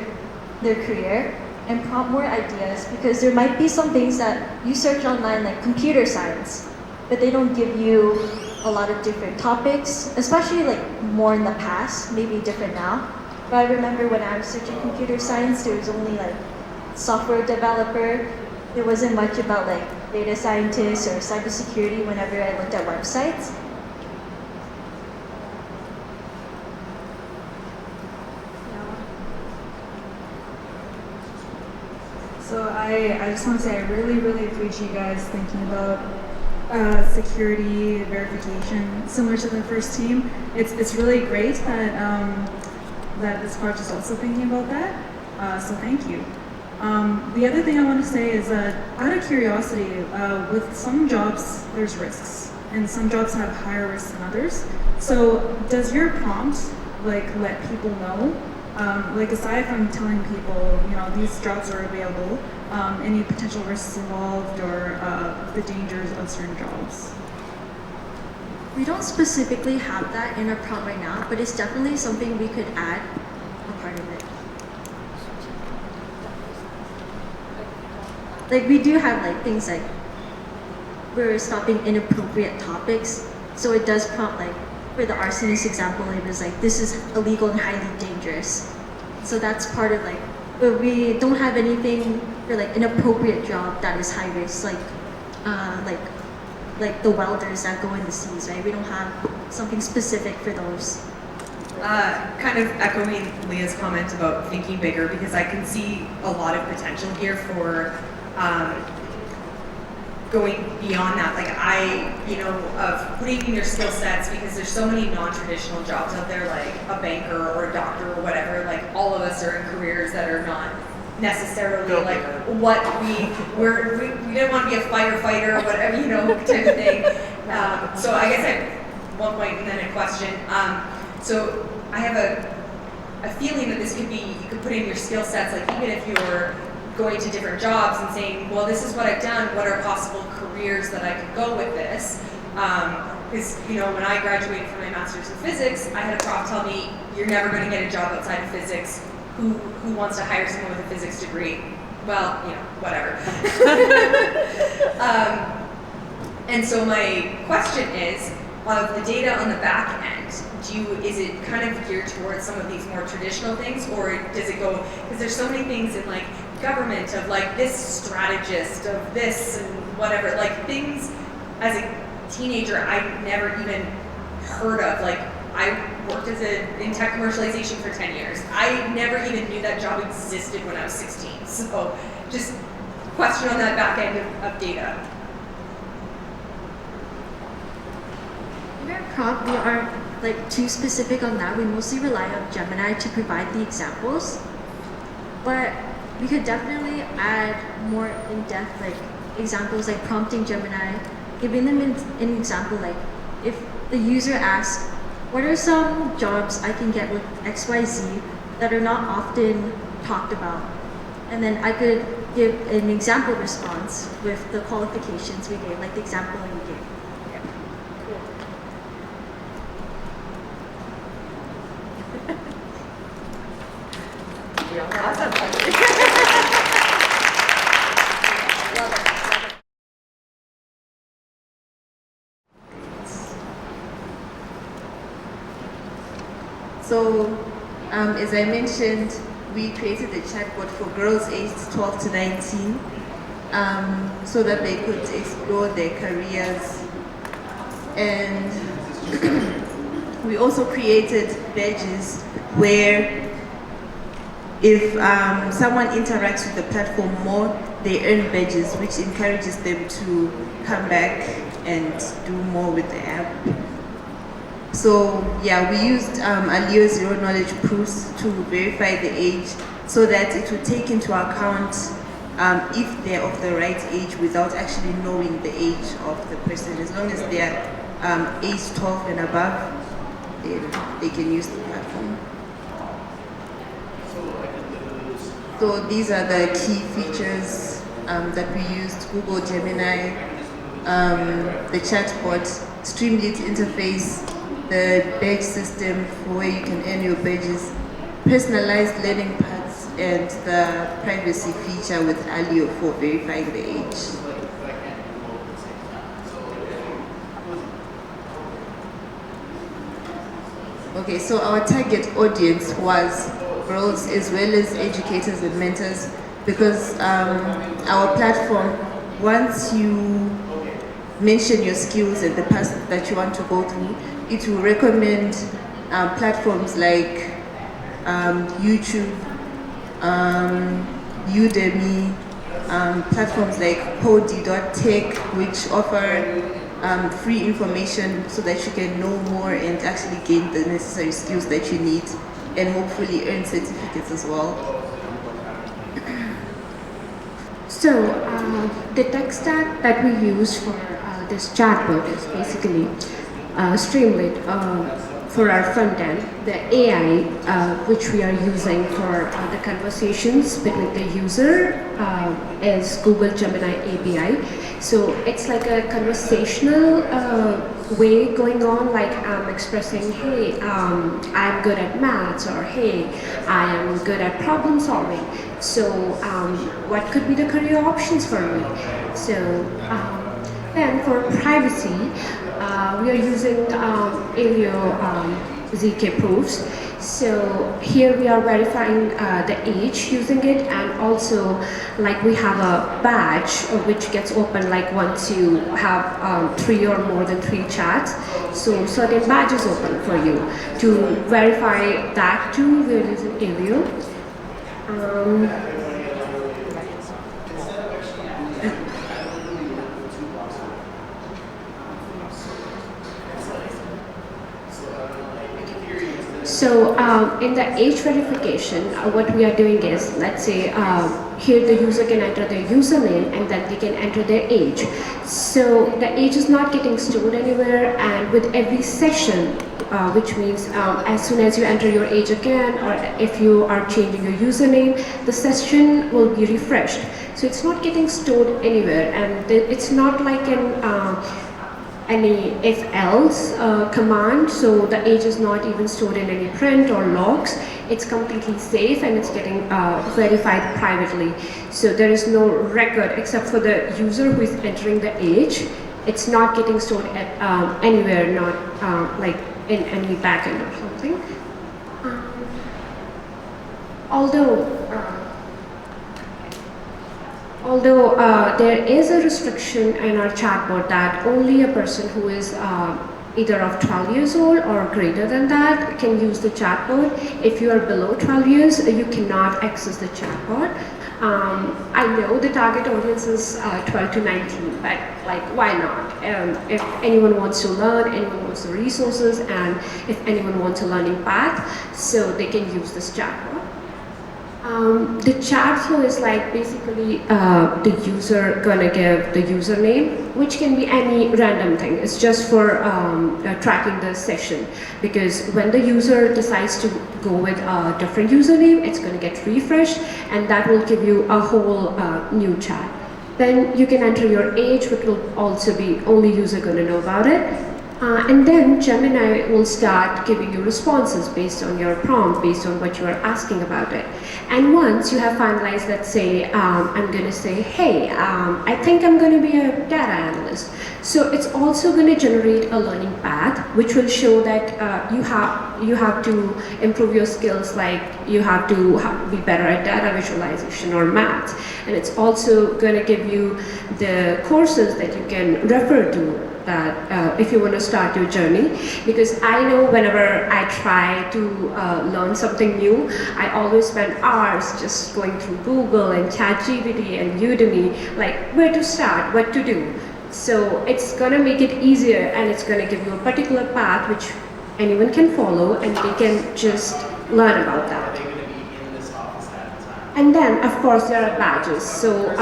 their career and prompt more ideas, because there might be some things that you search online like computer science, but they don't give you a lot of different topics, especially like more in the past, maybe different now. But I remember when I was searching computer science, there was only like software developer. There wasn't much about like data scientists or cybersecurity whenever I looked at websites. So I just want to say I really, really appreciate you guys thinking about security verification, similar to the first team. It's really great that that this project is also thinking about that. So thank you. The other thing I want to say is that out of curiosity, with some jobs there's risks, and some jobs have higher risks than others. So does your prompt like let people know? Like aside from telling people, these jobs are available, any potential risks involved or the dangers of certain jobs? We don't specifically have that in our prompt right now, but it's definitely something we could add a part of it. Like we do have like things like we're stopping inappropriate topics, So it does prompt like, for the arsonist example, it was like, this is illegal and highly dangerous. So that's part of like, but we don't have anything for like an appropriate job that is high risk, like the welders that go in the seas, right? We don't have something specific for those. Kind of echoing Leah's comment about thinking bigger, because I can see a lot of potential here for going beyond that. Like of putting in your skill sets, because there's so many non-traditional jobs out there, like a banker or a doctor or whatever. Like all of us are in careers that are not necessarily like what we didn't want to be a firefighter or whatever, type of thing. So I guess at one point and then a question. So I have a feeling that this could be, you could put in your skill sets, like even if you're going to different jobs and saying, well, this is what I've done, what are possible careers that I could go with this? Because, when I graduated from my master's in physics, I had a prof tell me, you're never going to get a job outside of physics. Who wants to hire someone with a physics degree? Well, whatever. And so my question is, of the data on the back end, is it kind of geared towards some of these more traditional things, or does it go, because there's so many things in like government of like this strategist of this and whatever, like things as a teenager I never even heard of. Like I worked in tech commercialization for 10 years. I never even knew that job existed when I was 16. So just question on that back end of data. In our prompt, we aren't like too specific on that. We mostly rely on Gemini to provide the examples, but we could definitely add more in-depth like examples, like prompting Gemini, giving them an example, like if the user asks, what are some jobs I can get with XYZ that are not often talked about? And then I could give an example response with the qualifications we gave, like the example you gave. So, as I mentioned, we created a chatbot for girls aged 12 to 19 so that they could explore their careers. And we also created badges where if someone interacts with the platform more, they earn badges, which encourages them to come back and do more with the app. So yeah, we used Aleo zero knowledge proofs to verify the age so that it would take into account if they're of the right age without actually knowing the age of the person. As long as they're age 12 and above, then they can use the platform. So these are the key features that we used: Google Gemini, the chatbot, Streamlit interface, the badge system for where you can earn your badges, personalized learning paths, and the privacy feature with Aleo for verifying the age. Okay, so our target audience was girls as well as educators and mentors, because our platform, once you mention your skills and the path that you want to go through, it will recommend platforms like YouTube, Udemy, platforms like Podi.tech, which offer free information so that you can know more and actually gain the necessary skills that you need, and hopefully earn certificates as well. So the tech stack that we use for this chatbot is basically Streamlit for our front end, the AI which we are using for the conversations between the user is Google Gemini API. So it's like a conversational way going on, like I'm expressing, hey, I'm good at maths, or hey, I am good at problem solving. So what could be the career options for me? So then for privacy, we are using Aleo ZK proofs. So here we are verifying the age using it, and also like we have a badge which gets open like once you have 3 or more than 3 chats. So certain badges open for you. To verify that too, we are using Aleo. So in the age verification, what we are doing is, let's say here the user can enter their username and then they can enter their age. So the age is not getting stored anywhere, and with every session, which means as soon as you enter your age again, or if you are changing your username, the session will be refreshed. So it's not getting stored anywhere, and it's not like any if-else command, so the age is not even stored in any print or logs. It's completely safe and it's getting verified privately. So there is no record except for the user who is entering the age. It's not getting stored at, anywhere, not like in any backend or something. Although there is a restriction in our chatbot that only a person who is either of 12 years old or greater than that can use the chatbot. If you are below 12 years, you cannot access the chatbot. I know the target audience is 12 to 19, but like, why not? If anyone wants to learn, anyone wants the resources, and if anyone wants a learning path, so they can use this chatbot. The chat flow is like basically the user gonna give the username, which can be any random thing. It's just for tracking the session, because when the user decides to go with a different username, it's gonna get refreshed, and that will give you a whole new chat. Then you can enter your age, which will also be only user gonna know about it. And then Gemini will start giving you responses based on your prompt, based on what you are asking about it. And once you have finalized, let's say, I'm going to say, hey, I think I'm going to be a data analyst. So it's also going to generate a learning path, which will show that you have to improve your skills, like you have to be better at data visualization or math. And it's also going to give you the courses that you can refer to, that if you want to start your journey. Because I know whenever I try to learn something new, I always spend hours just going through Google and ChatGPT and Udemy, like where to start, what to do. So it's going to make it easier, and it's going to give you a particular path which anyone can follow, and they can just learn about that. And then, of course, there are badges. So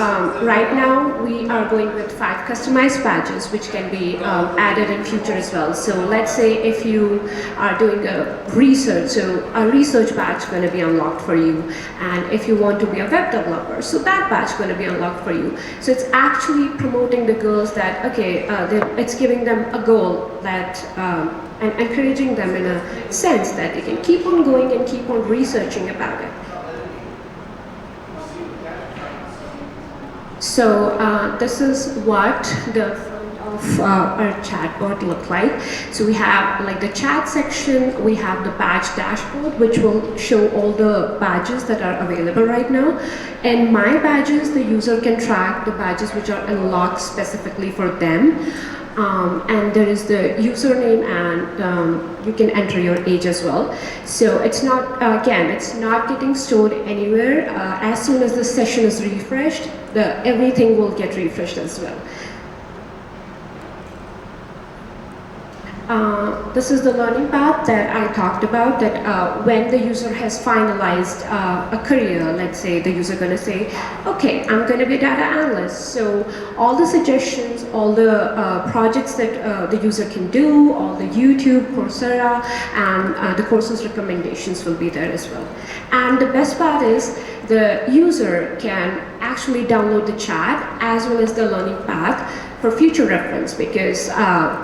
right now, we are going with 5 customized badges, which can be added in future as well. So let's say if you are doing a research, so a research badge is going to be unlocked for you. And if you want to be a web developer, so that badge is going to be unlocked for you. So it's actually promoting the girls that, okay, it's giving them a goal that, and encouraging them in a sense that they can keep on going and keep on researching about it. So this is what the front of our chatbot look like. So we have like the chat section, we have the badge dashboard, which will show all the badges that are available right now. And my badges, the user can track the badges which are unlocked specifically for them. And there is the username, and you can enter your age as well. So it's not, again, it's not getting stored anywhere. As soon as the session is refreshed, everything will get refreshed as well. This is the learning path that I talked about, that when the user has finalized a career, let's say the user going to say, okay, I'm going to be a data analyst. So all the suggestions, all the projects that the user can do, all the YouTube, Coursera, and the courses recommendations will be there as well. And the best part is the user can actually download the chat as well as the learning path for future reference, because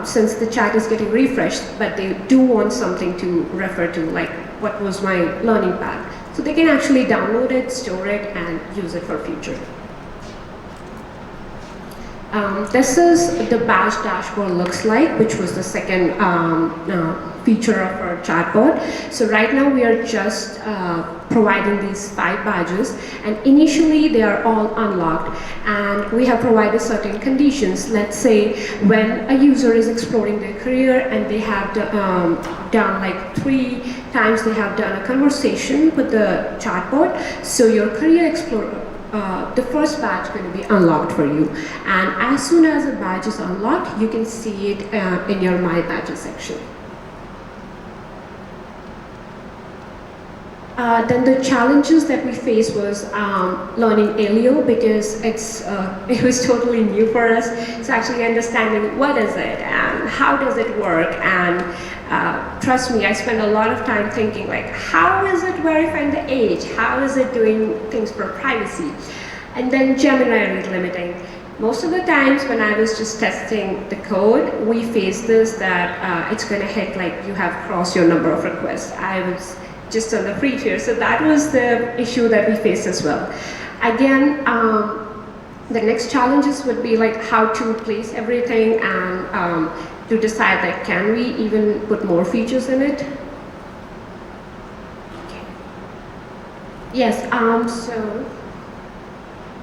since the chat is getting refreshed, but they do want something to refer to, like what was my learning path. So they can actually download it, store it, and use it for future. This is the badge dashboard looks like, which was the second feature of our chatbot. So right now we are just providing these 5 badges, and initially they are all unlocked, and we have provided certain conditions. Let's say when a user is exploring their career and they have done like 3 times they have done a conversation with the chatbot, so your career explorer, the first badge is going to be unlocked for you, and as soon as a badge is unlocked, you can see it in your My Badges section. Then the challenges that we faced was learning Aleo, because it was totally new for us. So actually understanding what is it and how does it work, and trust me, I spent a lot of time thinking like, how is it verifying the age? How is it doing things for privacy? And then Gemini rate limiting. Most of the times when I was just testing the code, we faced this that it's going to hit like you have crossed your number of requests. I was just on the free tier, so that was the issue that we faced as well. Again, the next challenges would be like how to place everything and to decide that can we even put more features in it. Okay. Yes, so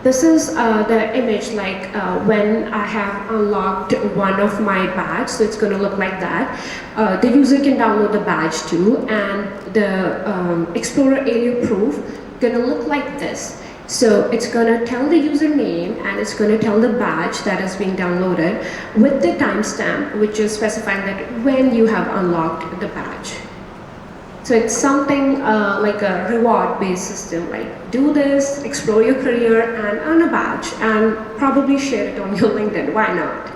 this is the image like when I have unlocked one of my badge, so it's going to look like that. The user can download the badge too, and the Explorer Aleo proof going to look like this. So it's going to tell the username and it's going to tell the badge that is being downloaded with the timestamp, which is specifying that when you have unlocked the badge. So it's something like a reward-based system, like do this, explore your career, and earn a badge, and probably share it on your LinkedIn. Why not?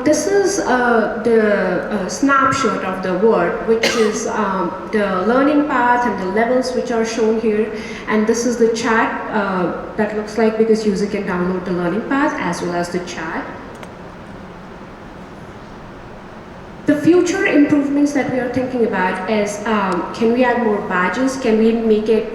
This is the snapshot of the word, which is the learning path and the levels which are shown here. And this is the chat that looks like, because user can download the learning path as well as the chat. The future improvements that we are thinking about is, can we add more badges? Can we make it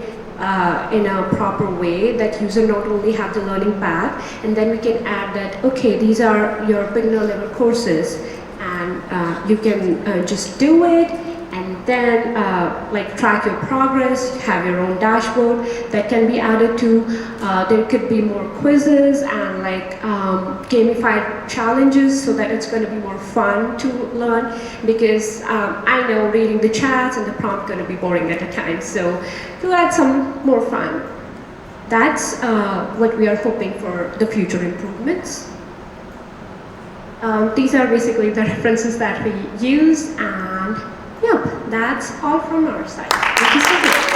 in a proper way that user not only have the learning path, and then we can add that, okay, these are your beginner level courses, and you can just do it, and then like track your progress, have your own dashboard that can be added to. There could be more quizzes and like gamified challenges, so that it's going to be more fun to learn, because I know reading the chats and the prompt going to be boring at a time, so to add some more fun. That's what we are hoping for the future improvements. These are basically the references that we use, and yeah, that's all from our side. Thank you so much.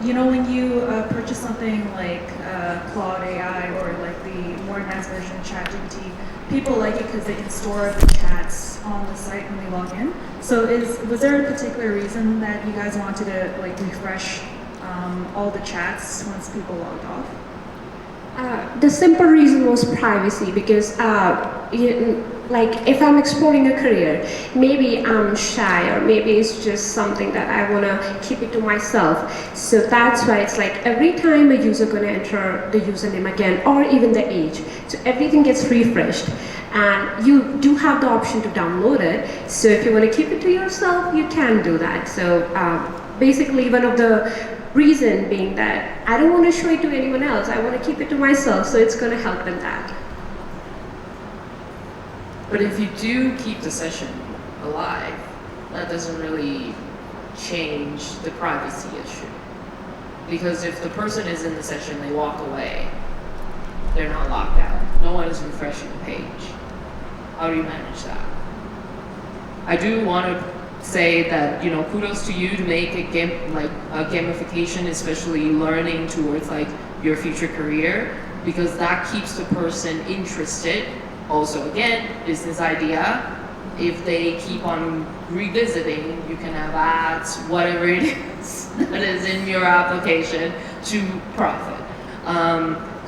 You know, when you purchase something like Claude AI or like the more advanced version of ChatGPT, people like it because they can store the chats on the site when they log in. So was there a particular reason that you guys wanted to like refresh all the chats once people logged off? The simple reason was privacy, because like if I'm exploring a career, maybe I'm shy, or maybe it's just something that I want to keep it to myself. So that's why it's like every time a user going to enter the username again, or even the age, so everything gets refreshed. And you do have the option to download it. So if you want to keep it to yourself, you can do that. So basically one of the reason being that I don't want to show it to anyone else. I want to keep it to myself, so it's going to help in that. But if you do keep the session alive, that doesn't really change the privacy issue. Because if the person is in the session, they walk away, they're not locked out. No one is refreshing the page. How do you manage that? I do want to say that, you know, kudos to you to make a gamification, especially learning towards like your future career, because that keeps the person interested. Also, again, business idea. If they keep on revisiting, you can have ads, whatever it is that is in your application to profit.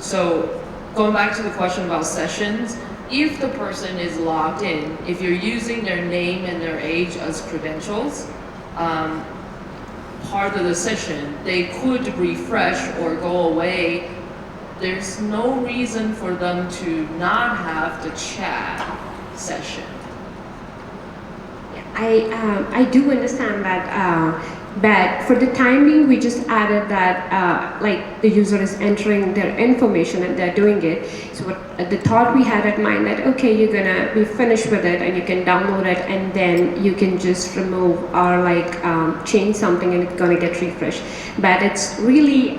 So going back to the question about sessions, if the person is logged in, if you're using their name and their age as credentials, part of the session, they could refresh or go away. There's no reason for them to not have the chat session. I do understand that, but for the time being, we just added that like the user is entering their information and they're doing it. So the thought we had in mind that, okay, you're gonna be finished with it and you can download it and then you can just remove or like change something and it's gonna get refreshed. But it's really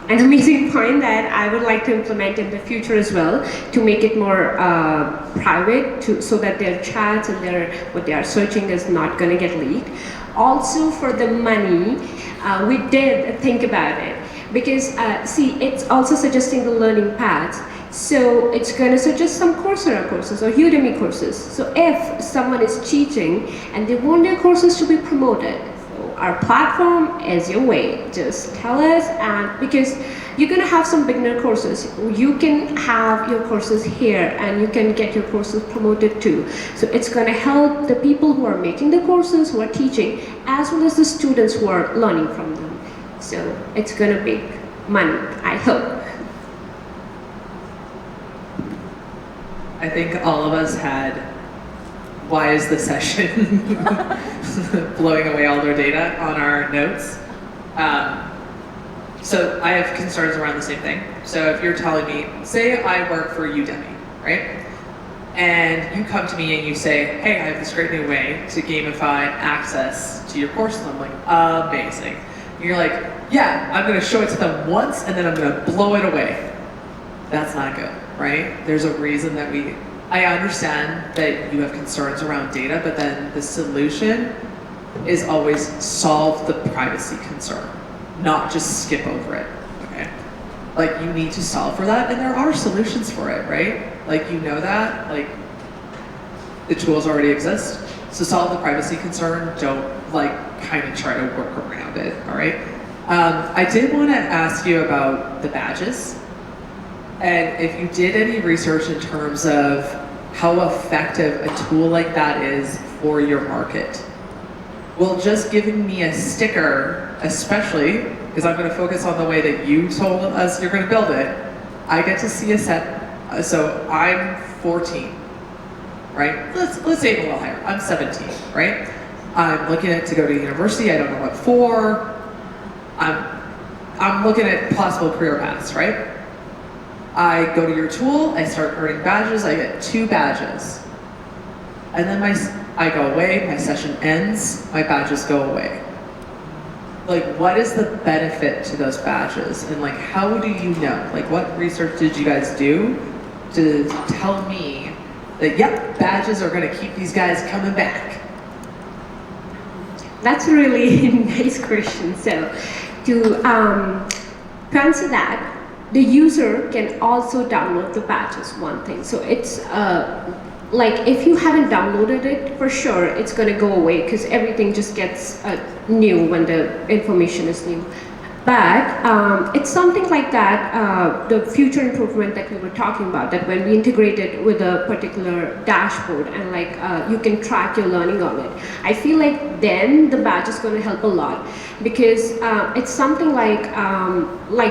an amazing point that I would like to implement in the future as well, to make it more private, so that their chats and what they are searching is not going to get leaked. Also for the money, we did think about it, because see, it's also suggesting the learning paths. So it's going to suggest some Coursera courses or Udemy courses. So if someone is teaching and they want their courses to be promoted, our platform is your way. Just tell us, and because you're gonna have some beginner courses, you can have your courses here and you can get your courses promoted too. So it's gonna help the people who are making the courses, who are teaching, as well as the students who are learning from them. So it's gonna make money, I hope. I think all of us had, why is the session blowing away all their data on our notes? So I have concerns around the same thing. So if you're telling me, say I work for Udemy, right? And you come to me and you say, hey, I have this great new way to gamify access to your course. And I'm like, amazing. And you're like, yeah, I'm gonna show it to them once and then I'm gonna blow it away. That's not good, right? There's a reason that I understand that you have concerns around data, but then the solution is always solve the privacy concern, not just skip over it, okay? Like, you need to solve for that, and there are solutions for it, right? Like, you know that, like, the tools already exist, so solve the privacy concern, don't, like, kind of try to work around it, all right? I did want to ask you about the badges. And if you did any research in terms of how effective a tool like that is for your market. Well, just giving me a sticker, especially, because I'm going to focus on the way that you told us you're going to build it, I get to see a set, so I'm 14, right? Let's say a little higher, I'm 17, right? I'm looking at to go to university, I don't know what for. I'm looking at possible career paths, right? I go to your tool, I start earning badges, I get 2 badges. And then I go away, my session ends, my badges go away. Like, what is the benefit to those badges? And like, how do you know? Like, what research did you guys do to tell me that, yep, badges are gonna keep these guys coming back? That's a really nice question. So, to answer that, the user can also download the badges, one thing. So it's like, if you haven't downloaded it, for sure it's going to go away, because everything just gets new when the information is new. But it's something like that, the future improvement that we were talking about, that when we integrate it with a particular dashboard and like you can track your learning on it, I feel like then the badge is going to help a lot, because it's something like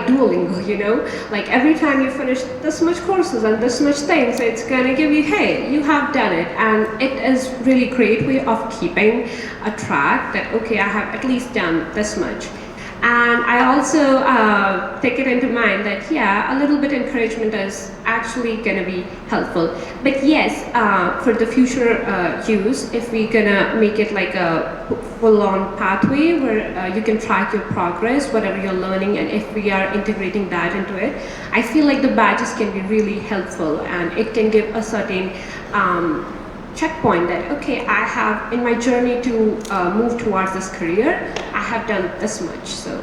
Duolingo, you know? Like, every time you finish this much courses and this much things, it's going to give you, hey, you have done it. And it is really great way of keeping a track that, okay, I have at least done this much. And I also take it into mind that, yeah, a little bit encouragement is actually going to be helpful. But yes, for the future use, if we're going to make it like a full-on pathway where you can track your progress, whatever you're learning, and if we are integrating that into it, I feel like the badges can be really helpful, and it can give a certain checkpoint that, okay, I have, in my journey to move towards this career, I have done this much, so.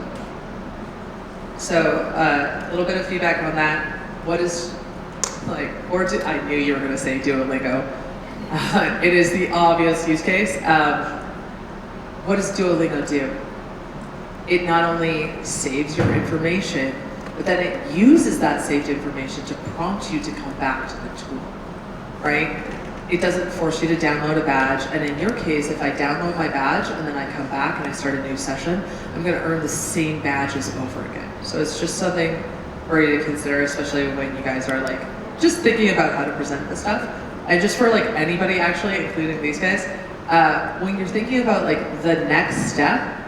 So, a little bit of feedback on that. What is, like, I knew you were going to say Duolingo. It is the obvious use case. What does Duolingo do? It not only saves your information, but then it uses that saved information to prompt you to come back to the tool, right? it doesn't force you to download a badge. And in your case, if I download my badge and then I come back and I start a new session, I'm going to earn the same badges over again. So it's just something for you to consider, especially when you guys are like just thinking about how to present this stuff. And just for like anybody actually, including these guys, when you're thinking about like the next step,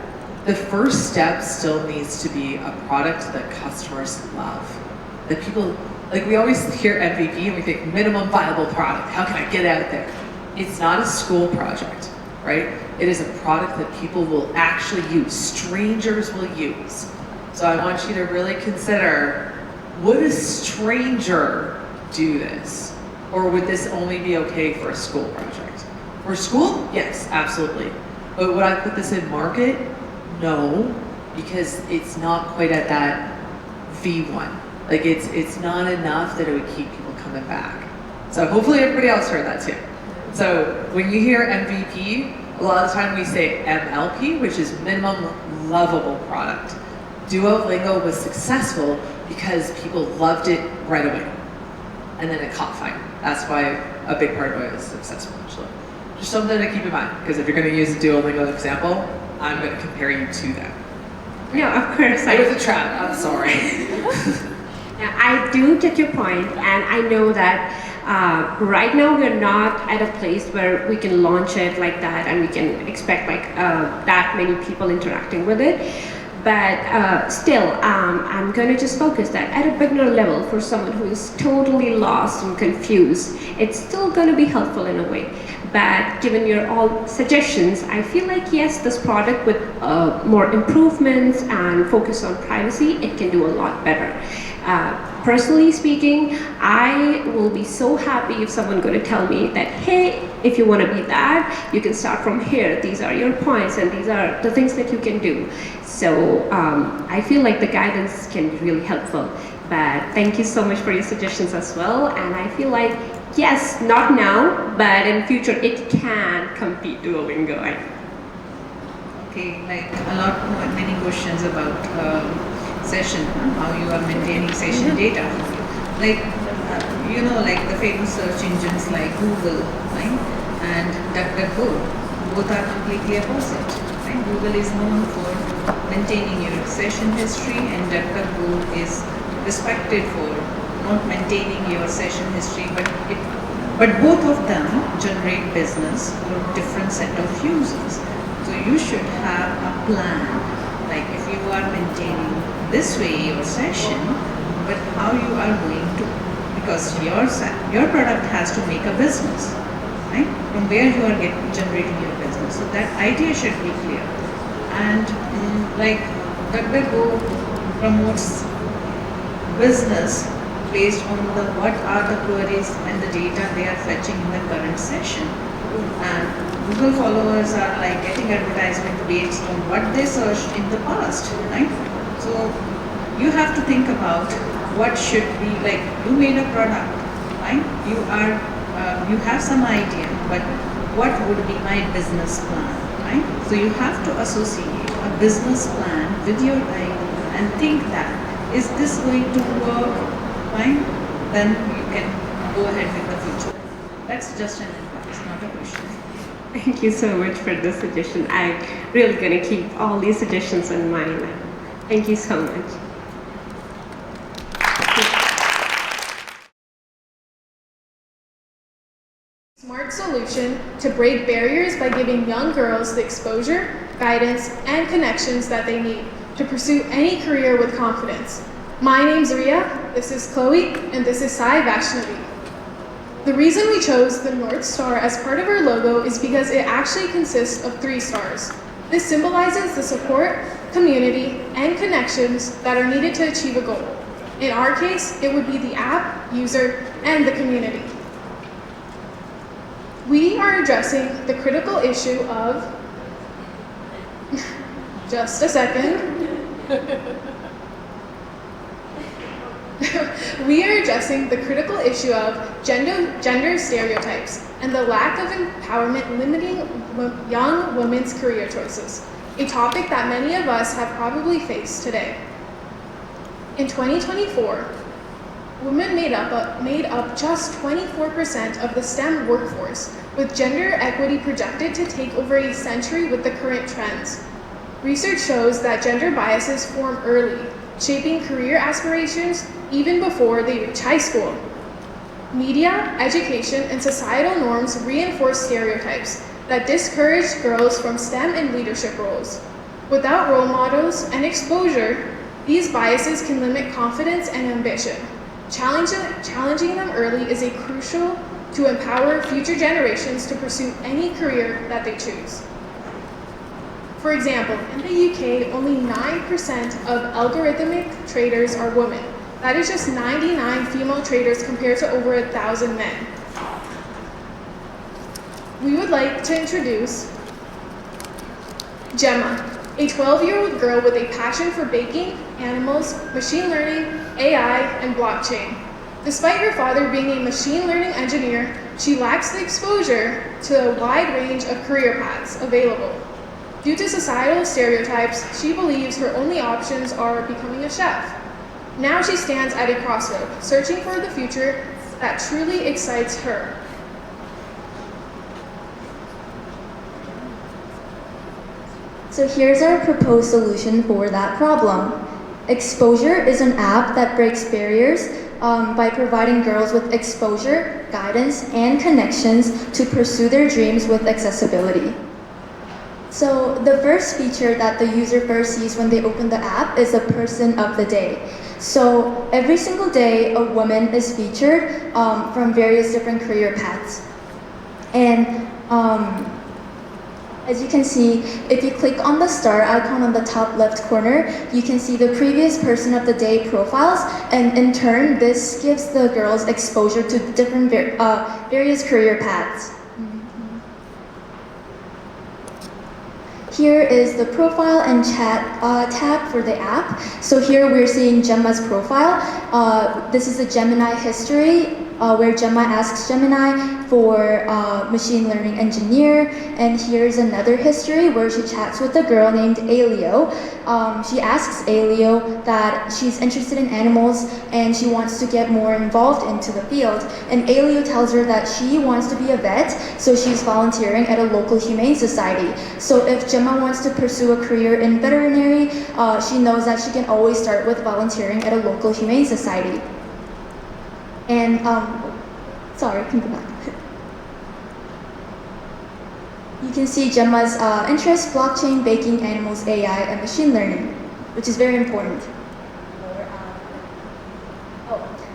the first step still needs to be a product that customers love. That people, like we always hear MVP and we think minimum viable product, how can I get out there? It's not a school project, right? It is a product that people will actually use, strangers will use. So I want you to really consider, would a stranger do this? Or would this only be okay for a school project? For school, yes, absolutely. But would I put this in market? No, because it's not quite at that V1. Like it's not enough that it would keep people coming back. So hopefully everybody else heard that too. So when you hear MVP, a lot of the time we say MLP, which is minimum lovable product. Duolingo was successful because people loved it right away. And then it caught fire. That's why a big part of it was successful, actually. Just something to keep in mind, because if you're going to use a Duolingo example, I'm going to compare you to them. No, of course. It was a trap, I'm sorry. I do get your point, and I know that right now we're not at a place where we can launch it like that and we can expect like that many people interacting with it. But still, I'm going to just focus that at a beginner level for someone who is totally lost and confused, it's still going to be helpful in a way. But given your all suggestions, I feel like yes, this product with more improvements and focus on privacy, it can do a lot better. Personally speaking, I will be so happy if someone's going to tell me that, hey, if you want to be that, you can start from here. These are your points and these are the things that you can do. So I feel like the guidance can be really helpful. But thank you so much for your suggestions as well. And I feel like, yes, not now, but in future it can compete Duolingo. Okay, like a lot more, many questions about session, how you are maintaining session data. Like, you know, like the famous search engines like Google, right? And DuckDuckGo, both are completely opposite. Right? Google is known for maintaining your session history, and DuckDuckGo is respected for not maintaining your session history, but both of them generate business for different set of users. So you should have a plan, like if you are maintaining this way your session, but how you are going to, because your product has to make a business, right? From where you are generating your business. So that idea should be clear. And like DuckDuckGo promotes business based on what are the queries and the data they are fetching in the current session. And Google followers are like getting advertisement based on what they searched in the past, right? So you have to think about what should be, like you made a product, right? You have some idea, but what would be my business plan, right? So you have to associate a business plan with your idea and think that, is this going to work, fine? Then you can go ahead with the future. That's just an advice, not a question. Thank you so much for the suggestion. I'm really going to keep all these suggestions in mind. Thank you so much. Smart solution to break barriers by giving young girls the exposure, guidance, and connections that they need to pursue any career with confidence. My name's Ria, this is Chloe, and this is Sai Vaishnavi. The reason we chose the North Star as part of our logo is because it actually consists of 3 stars. This symbolizes the support, community, and connections that are needed to achieve a goal. In our case, it would be the app, user, and the community. We are addressing the critical issue of, just a second. We are addressing the critical issue of gender stereotypes and the lack of empowerment limiting young women's career choices, a topic that many of us have probably faced today. In 2024, Women made up just 24% of the STEM workforce, with gender equity projected to take over a century with the current trends. Research shows that gender biases form early, shaping career aspirations even before they reach high school. Media, education, and societal norms reinforce stereotypes that discourage girls from STEM and leadership roles. Without role models and exposure, these biases can limit confidence and ambition. Challenging them early is crucial to empower future generations to pursue any career that they choose. For example, in the UK, only 9% of algorithmic traders are women. That is just 99 female traders compared to over 1,000 men. We would like to introduce Gemma, a 12-year-old girl with a passion for baking, animals, machine learning, AI, and blockchain. Despite her father being a machine learning engineer, she lacks the exposure to a wide range of career paths available. Due to societal stereotypes, she believes her only options are becoming a chef. Now she stands at a crossroad, searching for the future that truly excites her. So here's our proposed solution for that problem. Exposure is an app that breaks barriers by providing girls with exposure, guidance, and connections to pursue their dreams with accessibility. So the first feature that the user first sees when they open the app is a person of the day. So every single day, a woman is featured from various different career paths. And as you can see, if you click on the star icon on the top left corner, you can see the previous person of the day profiles, and in turn, this gives the girls exposure to different various career paths. Here is the profile and chat tab for the app. So here we're seeing Gemma's profile. This is a Gemini history where Gemma asks Gemini for machine learning engineer. And here's another history where she chats with a girl named Aleo. She asks Aleo that she's interested in animals and she wants to get more involved into the field. And Aleo tells her that she wants to be a vet, so she's volunteering at a local humane society. So if Gemma wants to pursue a career in veterinary, she knows that she can always start with volunteering at a local humane society. And, sorry, can go back. You can see Gemma's interests: blockchain, baking, animals, AI, and machine learning, which is very important.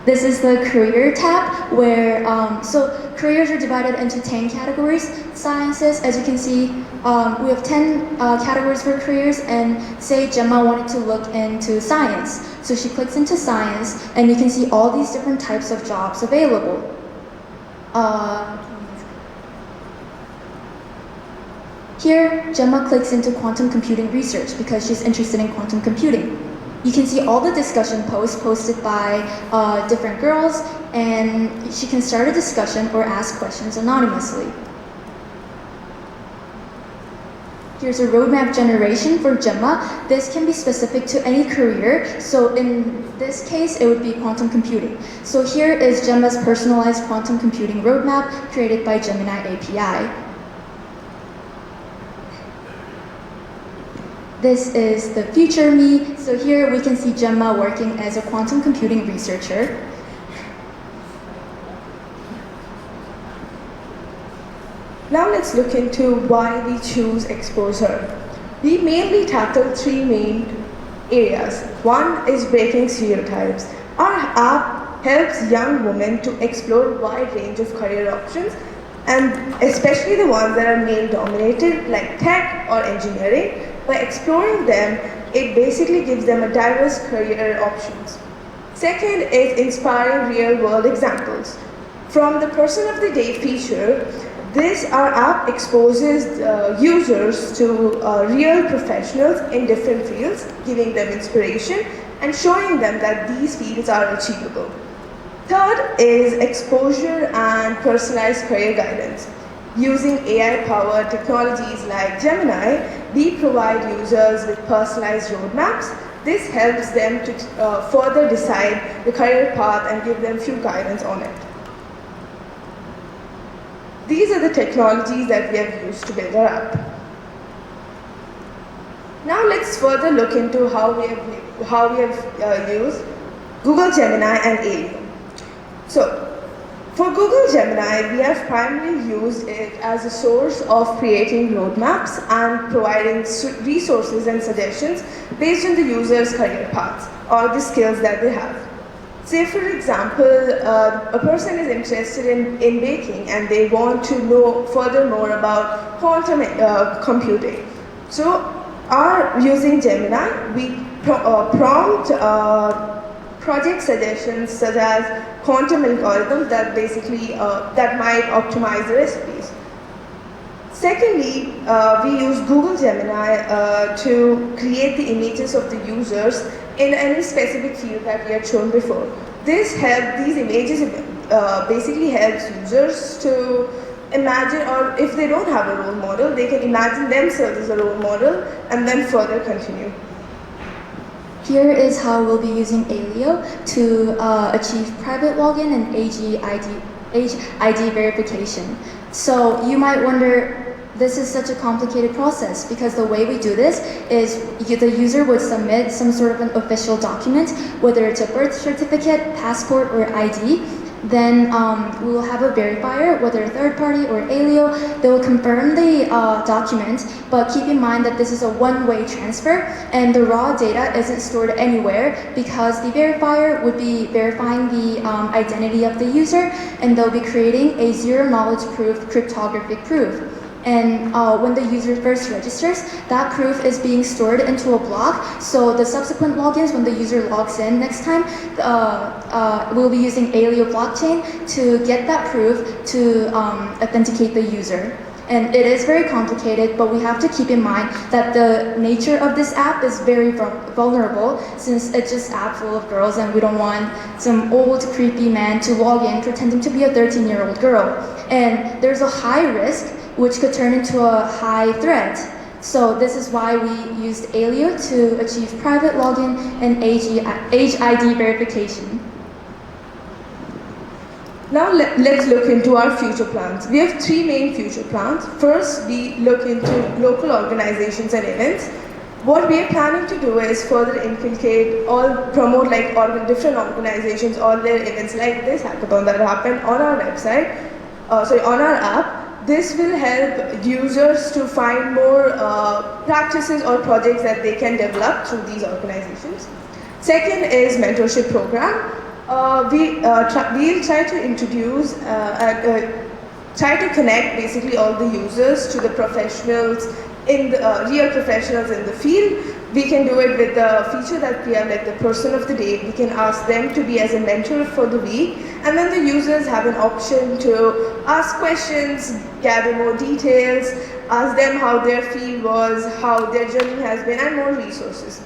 This is the career tab where, so careers are divided into 10 categories. Sciences, as you can see, we have 10 categories for careers, and say Gemma wanted to look into science. So she clicks into science, and you can see all these different types of jobs available. Here, Gemma clicks into quantum computing research because she's interested in quantum computing. You can see all the discussion posts posted by different girls, and she can start a discussion or ask questions anonymously. Here's a roadmap generation for Gemma. This can be specific to any career. So in this case, it would be quantum computing. So here is Gemma's personalized quantum computing roadmap created by Gemini API. This is the future me. So here we can see Gemma working as a quantum computing researcher. Now let's look into why we choose exposure. We mainly tackle three main areas. One is breaking stereotypes. Our app helps young women to explore a wide range of career options, and especially the ones that are male-dominated, like tech or engineering. By exploring them, it basically gives them a diverse career options. Second is inspiring real-world examples. From the person of the day feature, our app exposes users to real professionals in different fields, giving them inspiration and showing them that these fields are achievable. Third is exposure and personalized career guidance. Using AI-powered technologies like Gemini, we provide users with personalized roadmaps This helps them to further decide the career path and give them few guidance on it. These are the technologies that we have used to build our app. Now let's further look into how we have used Google Gemini and Aleo. So, for Google Gemini, we have primarily used it as a source of creating roadmaps and providing resources and suggestions based on the user's career paths or the skills that they have. Say for example, a person is interested in baking and they want to know furthermore about quantum computing. So, using Gemini, we prompt project suggestions such as quantum algorithms that basically that might optimize the recipes. Secondly, we use Google Gemini to create the images of the users in any specific field that we had shown before. These images basically helps users to imagine, or if they don't have a role model, they can imagine themselves as a role model and then further continue. Here is how we'll be using Aleo to achieve private login and age ID verification. So you might wonder, this is such a complicated process because the way we do this is the user would submit some sort of an official document, whether it's a birth certificate, passport, or ID. Then we will have a verifier, whether a third party or Aleo. They will confirm the document, but keep in mind that this is a one-way transfer and the raw data isn't stored anywhere because the verifier would be verifying the identity of the user and they'll be creating a zero-knowledge proof cryptographic proof. And when the user first registers, that proof is being stored into a block. So the subsequent logins, when the user logs in next time, we'll be using Aleo blockchain to get that proof to authenticate the user. And it is very complicated, but we have to keep in mind that the nature of this app is very vulnerable since it's just an app full of girls and we don't want some old creepy man to log in pretending to be a 13-year-old girl. And there's a high risk which could turn into a high threat. So this is why we used Aleo to achieve private login and age ID verification. Now let's look into our future plans. We have three main future plans. First, we look into local organizations and events. What we are planning to do is further inculcate promote like different organizations, all their events like this hackathon that happened on our website, on our app. This will help users to find more practices or projects that they can develop through these organizations. Second is mentorship program. We'll try to introduce, try to connect basically all the users to the professionals, real professionals in the field. We can do it with the feature that we have, like the person of the day. We can ask them to be as a mentor for the week, and then the users have an option to ask questions, gather more details, ask them how their field was, how their journey has been, and more resources.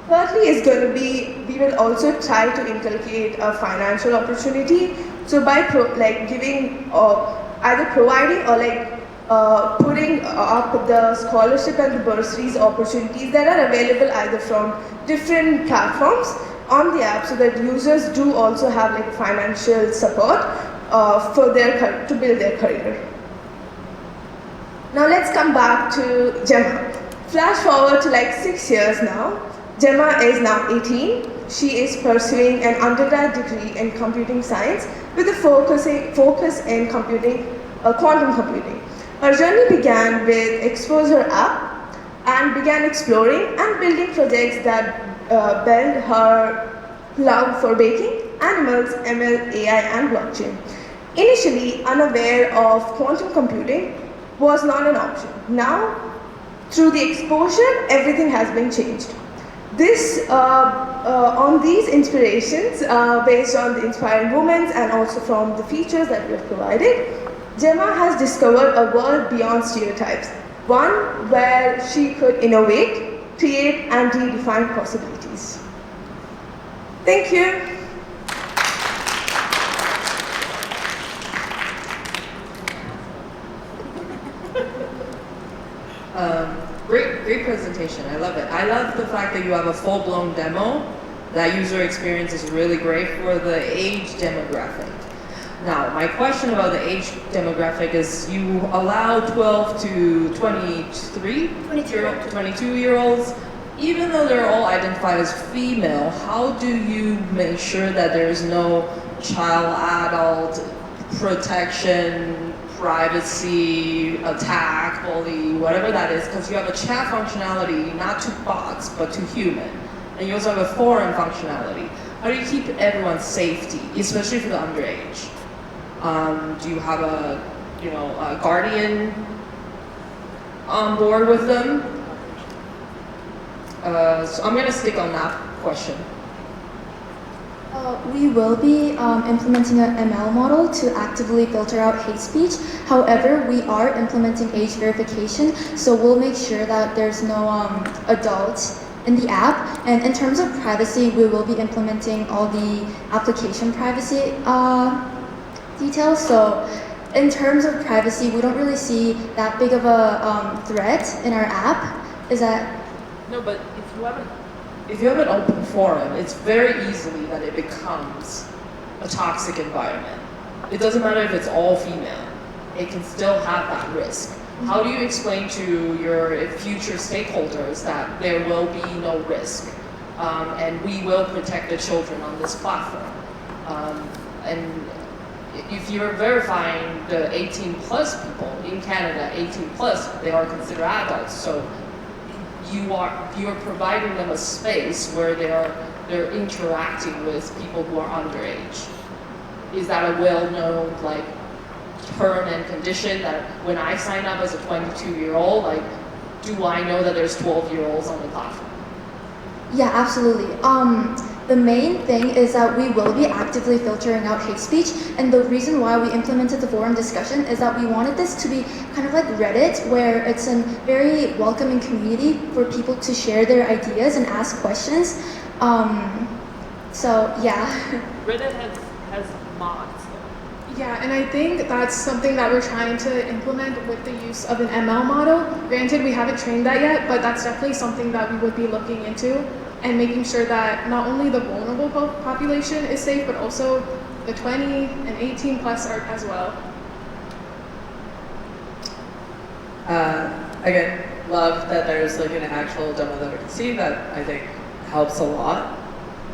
Thirdly is going to be, we will also try to inculcate a financial opportunity. So by giving, either providing or putting up the scholarship and the bursaries opportunities that are available either from different platforms on the app, so that users do also have like financial support to build their career. Now let's come back to Gemma. Flash forward to like 6 years now. Gemma is now 18. She is pursuing an undergrad degree in computing science with a focus in quantum computing. Her journey began with Exposure app and began exploring and building projects that build her love for baking, animals, ML, AI, and blockchain. Initially unaware of quantum computing was not an option. Now, through the exposure, everything has been changed. On these inspirations, based on the inspiring moments and also from the features that we have provided, Gemma has discovered a world beyond stereotypes, one where she could innovate, create, and redefine possibilities. Thank you. Great. great presentation. I love it. I love the fact that you have a full-blown demo. That user experience is really great for the age demographic. Now, my question about the age demographic is you allow 12 to 22-year-olds, even though they're all identified as female, how do you make sure that there's no child-adult protection, privacy, attack, bully, whatever that is, because you have a chat functionality, not to bots, but to human. And you also have a forum functionality. How do you keep everyone's safety, especially for the underage? Do you have a guardian on board with them? So I'm gonna stick on that question. We will be implementing an ML model to actively filter out hate speech. However, we are implementing age verification, so we'll make sure that there's no adults in the app. And in terms of privacy, we will be implementing all the application privacy details. So in terms of privacy, we don't really see that big of a threat in our app. Is that? No, but if you have an open forum, it's very easily that it becomes a toxic environment. It doesn't matter if it's all female. It can still have that risk. How do you explain to your future stakeholders that there will be no risk and we will protect the children on this platform? And if you're verifying the 18 plus people in Canada, 18 plus, they are considered adults. So you are providing them a space where they're interacting with people who are underage. Is that a well-known term and condition that when I sign up as a 22-year-old, do I know that there's 12-year-olds on the platform? Yeah, absolutely. The main thing is that we will be actively filtering out hate speech, and the reason why we implemented the forum discussion is that we wanted this to be kind of like Reddit, where it's a very welcoming community for people to share their ideas and ask questions. So yeah. Reddit has mods. Yeah, and I think that's something that we're trying to implement with the use of an ML model. Granted, we haven't trained that yet, but that's definitely something that we would be looking into and making sure that not only the vulnerable population is safe, but also the 20 and 18 plus are as well. Again, love that there's an actual demo that we can see that I think helps a lot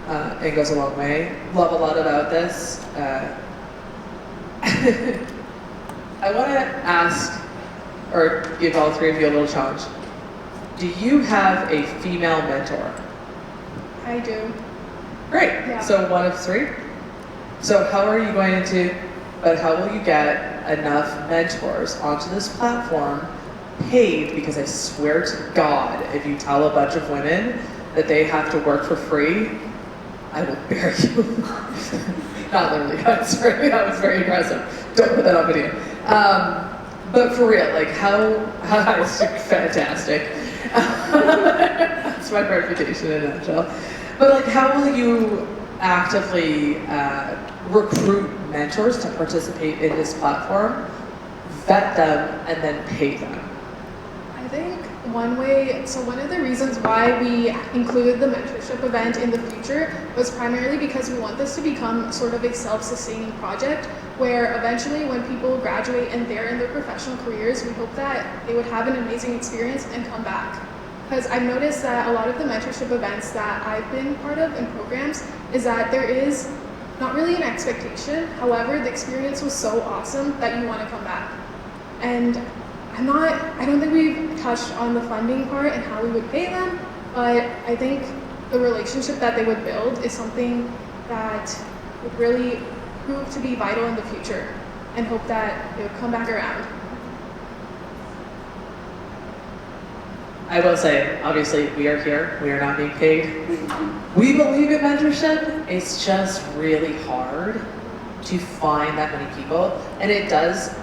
and goes a long way. Love a lot about this. I want to ask, or give all three of you a little challenge. Do you have a female mentor? I do. Great. Yeah. So 1 of 3. So how will you get enough mentors onto this platform paid? Because I swear to God, if you tell a bunch of women that they have to work for free, I will bury you. Not literally, I'm sorry, that was very aggressive. Don't put that on video. But for real, how it's fantastic. That's my verification in a nutshell. But how will you actively recruit mentors to participate in this platform, vet them, and then pay them? I think one of the reasons why we included the mentorship event in the future was primarily because we want this to become sort of a self-sustaining project where eventually when people graduate and they're in their professional careers, we hope that they would have an amazing experience and come back. Because I've noticed that a lot of the mentorship events that I've been part of in programs is that there is not really an expectation. However, the experience was so awesome that you want to come back. And I don't think we've touched on the funding part and how we would pay them, but I think the relationship that they would build is something that would really prove to be vital in the future and hope that it would come back around. I will say, obviously, we are here. We are not being paid. We believe in mentorship. It's just really hard to find that many people. And it does,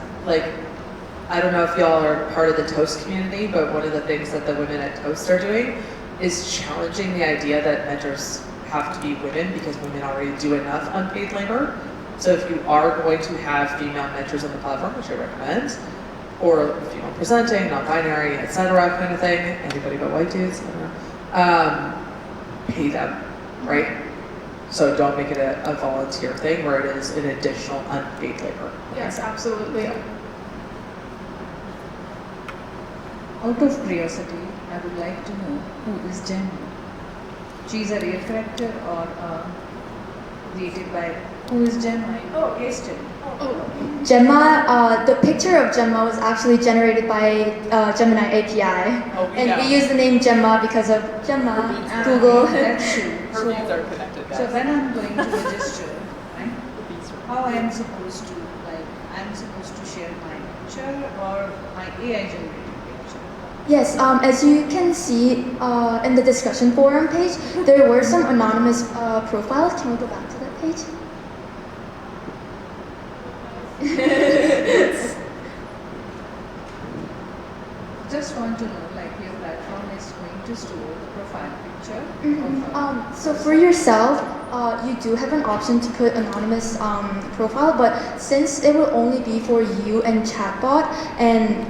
I don't know if y'all are part of the Toast community, but one of the things that the women at Toast are doing is challenging the idea that mentors have to be women because women already do enough unpaid labor. So if you are going to have female mentors on the platform, which I recommend, or female presenting, non-binary, etc. kind of thing. Anybody but white dudes, I don't know. Pay them, right? So don't make it a volunteer thing where it is an additional unpaid labor. Yes, absolutely. Out of curiosity, I would like to know who is Gemma. She is a real character or created by who is Gemma? Oh, yes, Gemma, the picture of Gemma was actually generated by Gemini API. Oh, we and know. we use the name Gemma because of Gemma, Google. That's true. Her beads are connected, guys. So when I'm going to register, right, how I am supposed to, I'm supposed to share my picture or my AI generated picture? Yes, as you can see in the discussion forum page, there were some anonymous profiles. Can we go back to that page? Just want to know, your platform is going to store the profile picture? So for yourself, you do have an option to put anonymous profile, but since it will only be for you and chatbot, and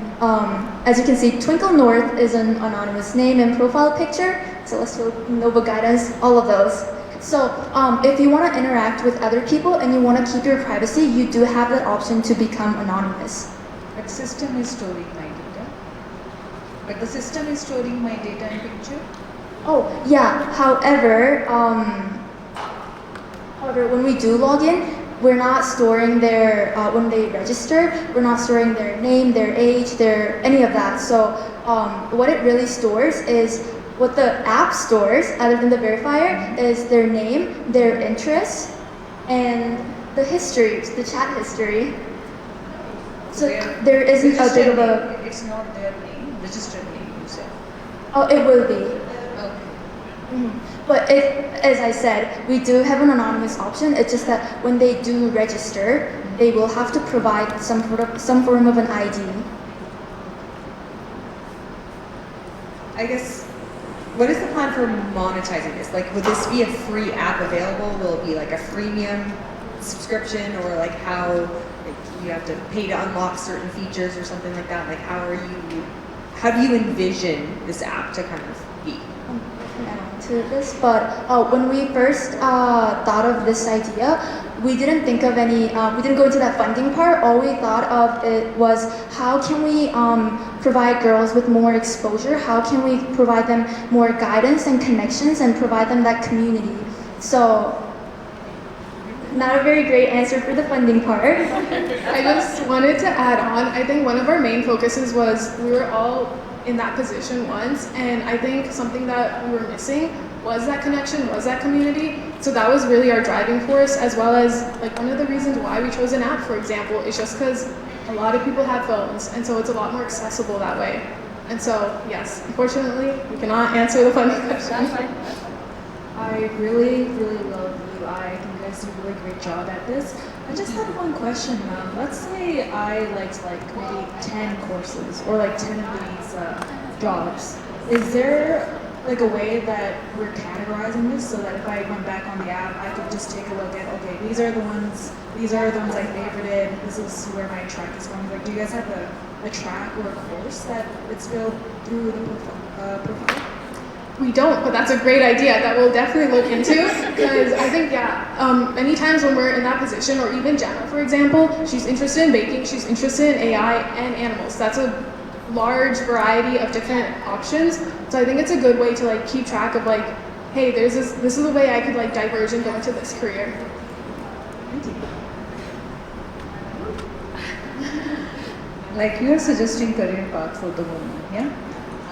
as you can see, Twinkle North is an anonymous name and profile picture, Celestial Nova Guidance, all of those. So if you want to interact with other people and you want to keep your privacy, you do have that option to become anonymous. But system is storing my data. But the system is storing my data and picture? Oh, yeah. However, when we do log in, we're not storing their, when they register, we're not storing their name, their age, any of that. So what it really stores is what the app stores, other than the verifier, is their name, their interests, and the history, the chat history. So there isn't a bit of a... It's not their name, registered name, you said. Oh, it will be. Okay. But as I said, we do have an anonymous option. It's just that when they do register, they will have to provide some form of an ID. I guess, what is the plan for monetizing this? Would this be a free app available? Will it be a freemium subscription, or how you have to pay to unlock certain features or something like that? How do you envision this app to kind of be? To this, but when we first thought of this idea, we didn't think of any, we didn't go into that funding part. All we thought of it was, how can we provide girls with more exposure? How can we provide them more guidance and connections and provide them that community? So, not a very great answer for the funding part. I just wanted to add on, I think one of our main focuses was we were all in that position once, and I think something that we were missing was that connection, was that community. So that was really our driving force, as well as one of the reasons why we chose an app, for example, is just because a lot of people have phones, and so it's a lot more accessible that way. And so, yes, unfortunately, we cannot answer the funding question. That's fine. I really, really love UI. I think you guys do a really great job at this. I just had one question. Let's say I liked maybe 10 courses or 10 of these jobs. Is there a way that we're categorizing this so that if I went back on the app, I could just take a look at, okay, these are the ones I favorited, this is where my track is going. Do you guys have a track or a course that it's built through the profile? We don't, but that's a great idea that we'll definitely look into, because I think, many times when we're in that position, or even Jenna, for example, she's interested in baking, she's interested in AI and animals. That's a large variety of different options. So I think it's a good way to keep track of hey, this is a way I could diverge and go into this career. Thank you. You're suggesting career path for the woman, yeah?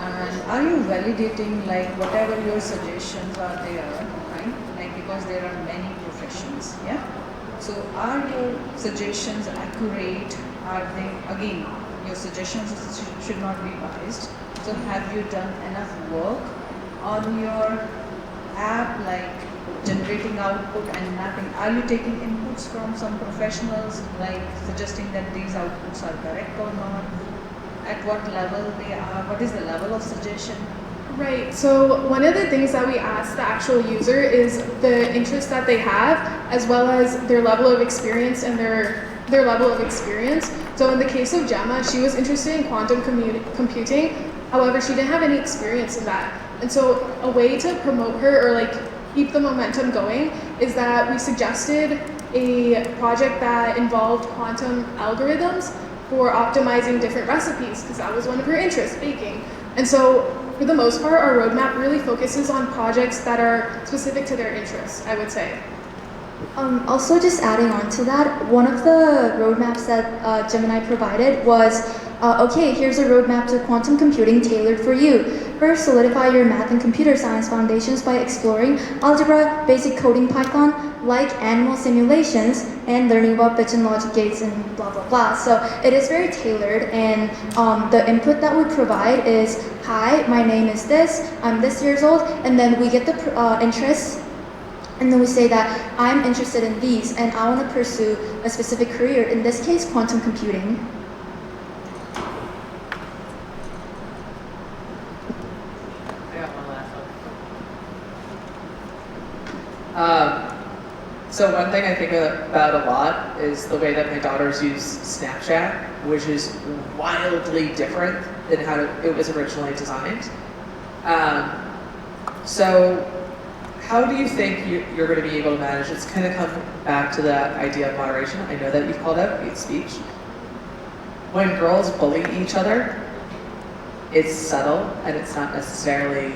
And are you validating whatever your suggestions are there, right? Because there are many professions, yeah? So are your suggestions accurate? Are they, again, your suggestions should not be biased. So have you done enough work on your app, generating output and mapping? Are you taking inputs from some professionals, suggesting that these outputs are correct or not? At what level they are? What is the level of suggestion? Right, so one of the things that we ask the actual user is the interest that they have, as well as their level of experience and their level of experience. So in the case of Gemma, she was interested in quantum computing. However, she didn't have any experience in that. And so a way to promote her or like keep the momentum going is that we suggested a project that involved quantum algorithms for optimizing different recipes, because that was one of her interests, baking. And so for the most part, our roadmap really focuses on projects that are specific to their interests, I would say. Also, just adding on to that, one of the roadmaps that Gemini provided was, okay, here's a roadmap to quantum computing tailored for you. First, solidify your math and computer science foundations by exploring algebra, basic coding Python, like animal simulations, and learning about bit and logic gates and blah, blah, blah. So it is very tailored, and the input that we provide is, hi, my name is this, I'm this years old, and then we get the interests. And then we say that I'm interested in these and I want to pursue a specific career, in this case, quantum computing. I got one last one. So one thing I think about a lot is the way that my daughters use Snapchat, which is wildly different than how it was originally designed. So how do you think you're going to be able to manage? It's kind of come back to that idea of moderation. I know that you've called out hate speech. When girls bully each other, it's subtle and it's not necessarily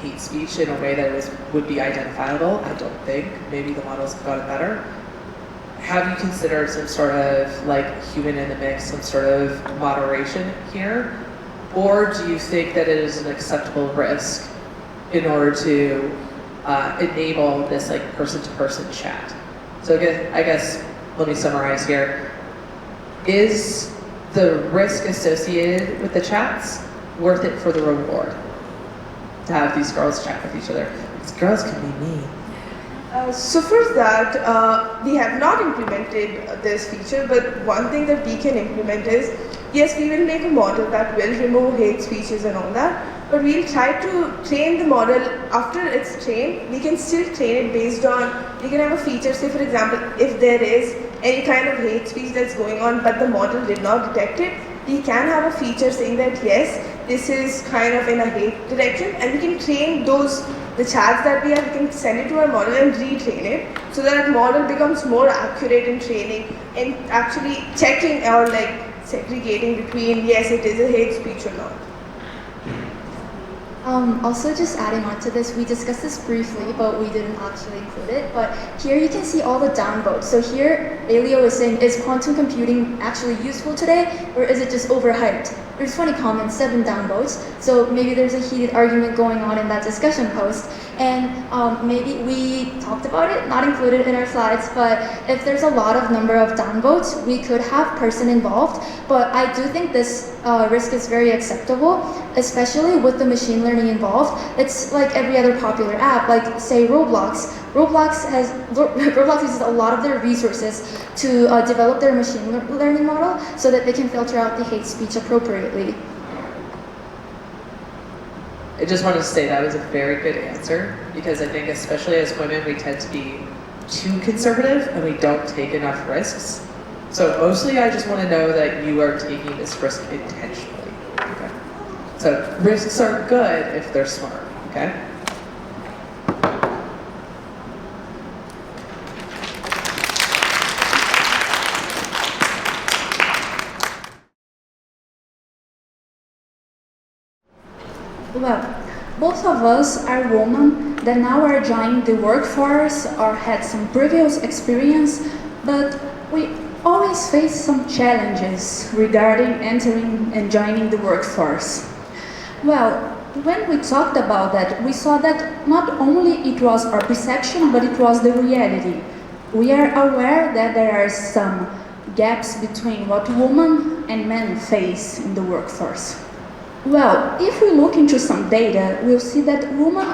hate speech in a way that would be identifiable. I don't think. Maybe the models have gotten better. Have you considered some sort of like human in the mix, some sort of moderation here? Or do you think that it is an acceptable risk in order to enable this like person-to-person chat? So again, I guess, let me summarize here. Is the risk associated with the chats worth it for the reward? To have these girls chat with each other. Because girls can be mean. So for that, we have not implemented this feature, but one thing that we can implement is, yes, we will make a model that will remove hate speeches and all that, but we'll try to train the model. After it's trained, we can still train it based on, we can have a feature, say for example, if there is any kind of hate speech that's going on, but the model did not detect it, we can have a feature saying that, yes, this is kind of in a hate direction, and we can train the chats that we have, we can send it to our model and retrain it, so that model becomes more accurate in training and actually checking or like segregating between, yes, it is a hate speech or not. Also, just adding on to this, we discussed this briefly, but we didn't actually include it. But here you can see all the downvotes. So here, Aleo is saying, is quantum computing actually useful today, or is it just overhyped? There's 20 comments, 7 downvotes. So maybe there's a heated argument going on in that discussion post. And maybe we talked about it, not included in our slides, but if there's a lot of number of downvotes, we could have person involved. But I do think this risk is very acceptable, especially with the machine learning involved. It's like every other popular app, like say Roblox. Roblox uses a lot of their resources to develop their machine learning model so that they can filter out the hate speech appropriately. I just wanted to say that was a very good answer, because I think especially as women, we tend to be too conservative and we don't take enough risks. So mostly I just want to know that you are taking this risk intentionally. Okay? So risks are good if they're smart, okay? Well, both of us are women that now are joining the workforce or had some previous experience, but we always face some challenges regarding entering and joining the workforce. Well, when we talked about that, we saw that not only it was our perception, but it was the reality. We are aware that there are some gaps between what women and men face in the workforce. Well, if we look into some data, we'll see that women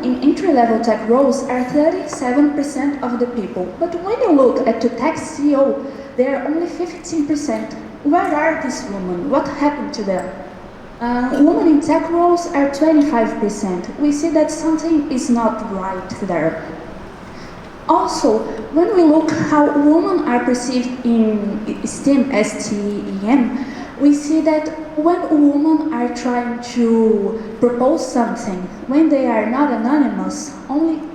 in entry-level tech roles are 37% of the people. But when you look at the tech CEO, they are only 15%. Where are these women? What happened to them? Women in tech roles are 25%. We see that something is not right there. Also, when we look how women are perceived in STEM, STEM, we see that when women are trying to propose something, when they are not anonymous,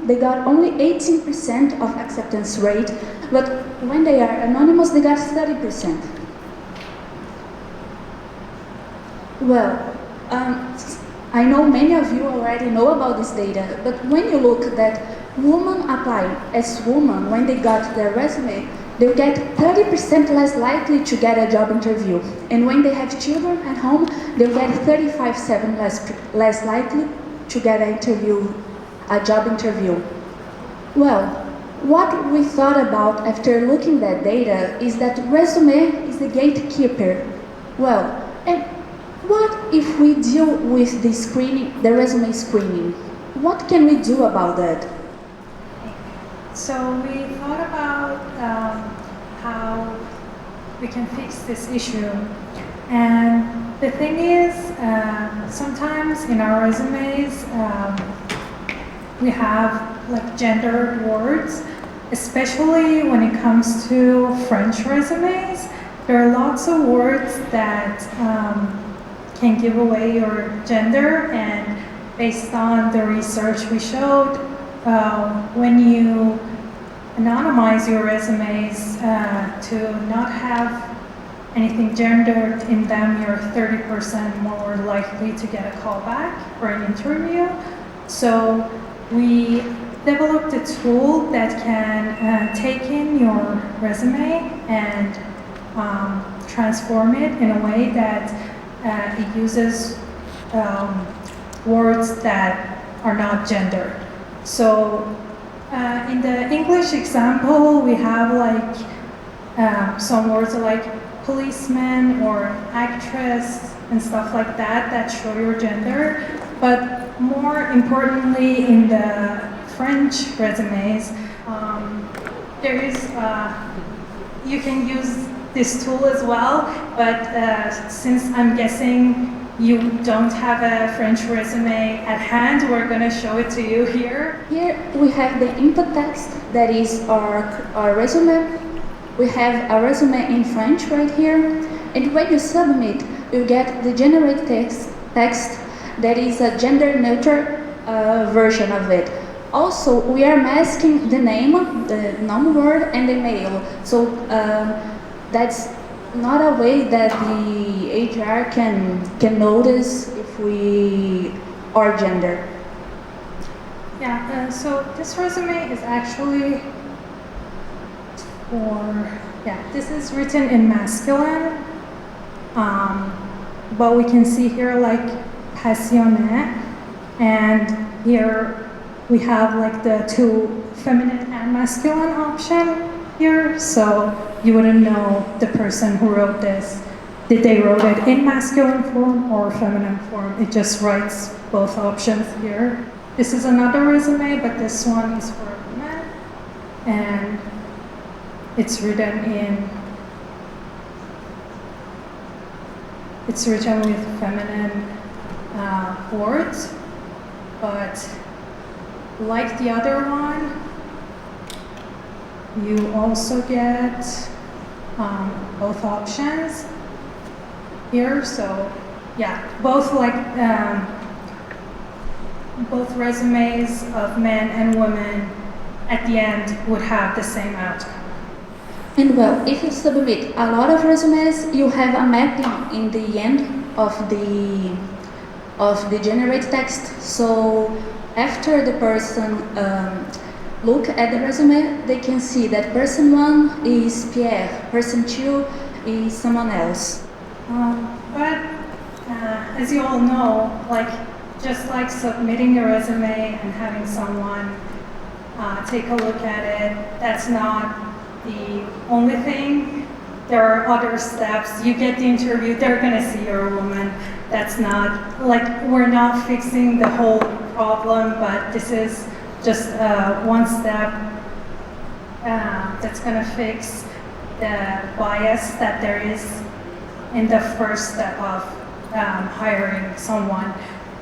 they got only 18% of acceptance rate, but when they are anonymous, they got 30%. Well, I know many of you already know about this data, but when you look that women apply as women, when they got their resume, they get 30% less likely to get a job interview. And when they have children at home, they get 35% less likely to get a job interview. Well, what we thought about after looking at data is that resume is the gatekeeper. Well, and what if we deal with the resume screening? What can we do about that? So we thought about how we can fix this issue. And the thing is, sometimes in our resumes, we have like gendered words, especially when it comes to French resumes. There are lots of words that can give away your gender, and based on the research we showed, when you anonymize your resumes to not have anything gendered in them, you're 30% more likely to get a call back or an interview. So we developed a tool that can take in your resume and transform it in a way that it uses words that are not gendered. So in the English example, we have like some words like policeman or actress and stuff like that show your gender. But more importantly, in the French resumes, there is, you can use this tool as well, but since I'm guessing you don't have a French resume at hand, we're going to show it to you here. Here we have the input text, that is our resume. We have a resume in French right here. And when you submit, you get the generate text that is a gender neutral version of it. Also, we are masking the name, the non-word, and the male. So that's not a way that the HR can notice if we are gender. Yeah, so this resume is actually this is written in masculine, but we can see here like passionate, and here we have like the two feminine and masculine option here, so you wouldn't know the person who wrote this. Did they wrote it in masculine form or feminine form? It just writes both options here. This is another resume, but this one is for men, and it's written with feminine words, but like the other one, you also get both options here. So yeah, both resumes of men and women at the end would have the same outcome. And well, if you submit a lot of resumes, you have a mapping in the end of the generate text. So after the person look at the resume, they can see that person 1 is Pierre, person 2 is someone else. But as you all know, just like submitting a resume and having someone take a look at it, that's not the only thing. There are other steps. You get the interview, they're gonna see you're a woman. That's not, we're not fixing the whole problem, but this is just one step that's gonna fix the bias that there is in the first step of hiring someone.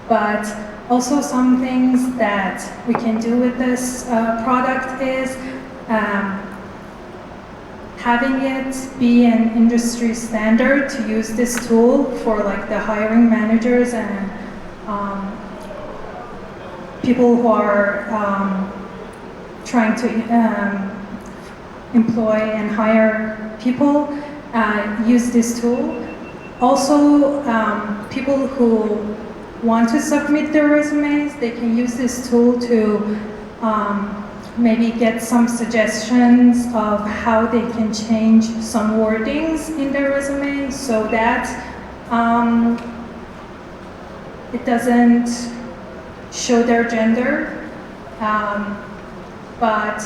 But also some things that we can do with this product is having it be an industry standard to use this tool for like the hiring managers and people who are trying to employ and hire people use this tool. Also, people who want to submit their resumes, they can use this tool to maybe get some suggestions of how they can change some wordings in their resume so that it doesn't show their gender. But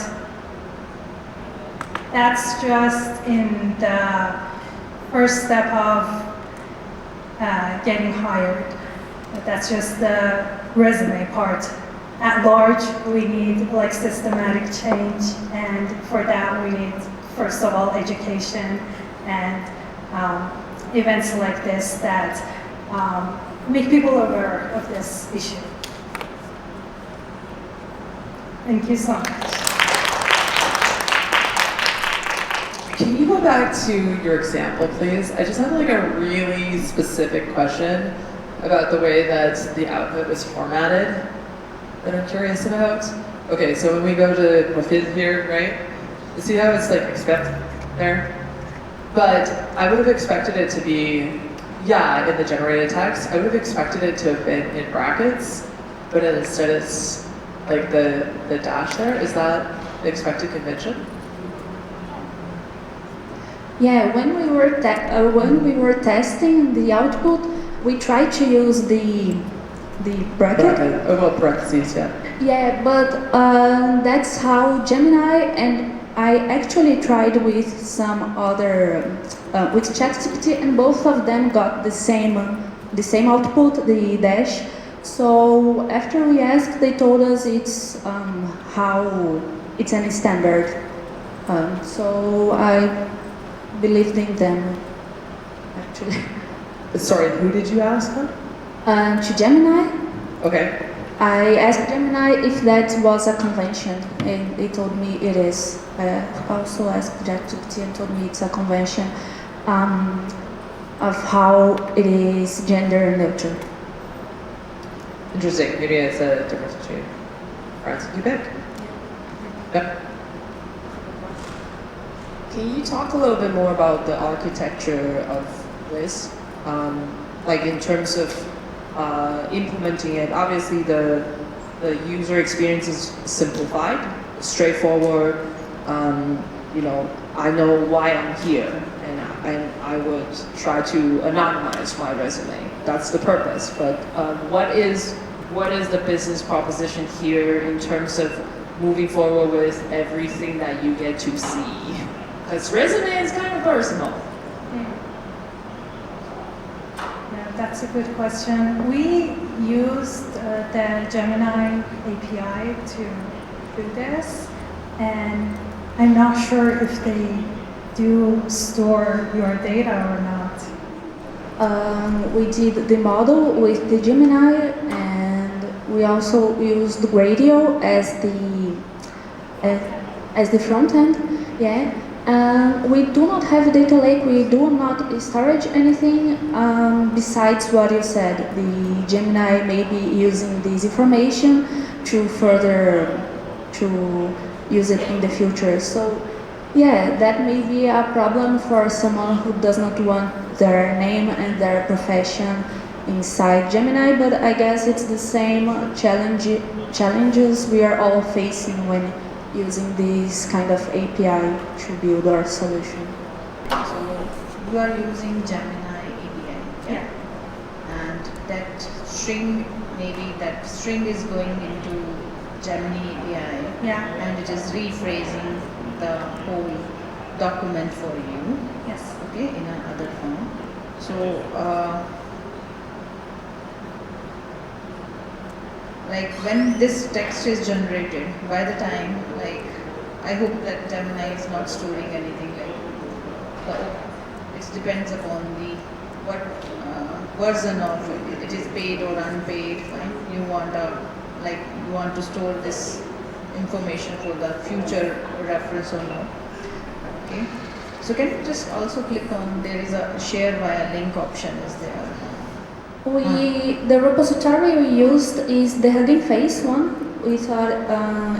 that's just in the first step of getting hired. That's just the resume part. At large, we need like systematic change, and for that we need, first of all, education and events like this that make people aware of this issue. Thank you so much. Can you go back to your example, please? I just have like a really specific question about the way that the output was formatted that I'm curious about. Okay, so when we go to Mafid here, right? You see how it's like expect there? But I would have expected it to be, yeah, in the generated text, I would have expected it to have been in brackets, but instead it's like the dash there. Is that the expected convention? Yeah, when we were testing the output, we tried to use the bracket. Oh, well, parentheses, yeah. Yeah, but that's how Gemini, and I actually tried with some other, with ChatGPT, and both of them got the same output, the dash. So after we asked, they told us it's how it's any standard. So I believed in them, actually. Sorry, who did you ask them? To Gemini. Okay. I asked Gemini if that was a convention, and it told me it is. I also asked ChatGPT and told me it's a convention of how it is gender neutral. Interesting. Maybe it's a difference between France and Quebec. Yep. Can you talk a little bit more about the architecture of this? Like in terms of implementing it, obviously the user experience is simplified, straightforward. You know, I know why I'm here, and I would try to anonymize my resume. That's the purpose. But what is the business proposition here in terms of moving forward with everything that you get to see? Because resume is kind of personal. That's a good question. We used the Gemini API to do this, and I'm not sure if they do store your data or not. We did the model with the Gemini, and we also used the radio as the front end. Yeah. We do not have a data lake, we do not storage anything besides what you said. The Gemini may be using this information to further use it in the future. So yeah, that may be a problem for someone who does not want their name and their profession inside Gemini, but I guess it's the same challenges we are all facing when using this kind of API to build our solution. So you are using Gemini API, yeah? And that string, maybe that string is going into Gemini API, yeah, and it is rephrasing the whole document for you, yes, okay, in another form. So like when this text is generated, by the time, like, I hope that Gemini is not storing anything like, it depends upon the what version of it is paid or unpaid. Fine, you want to store this information for the future reference or not. Okay. So can you just also click on, there is a share via link option is there. The repository we used is the Hugging Face one. We thought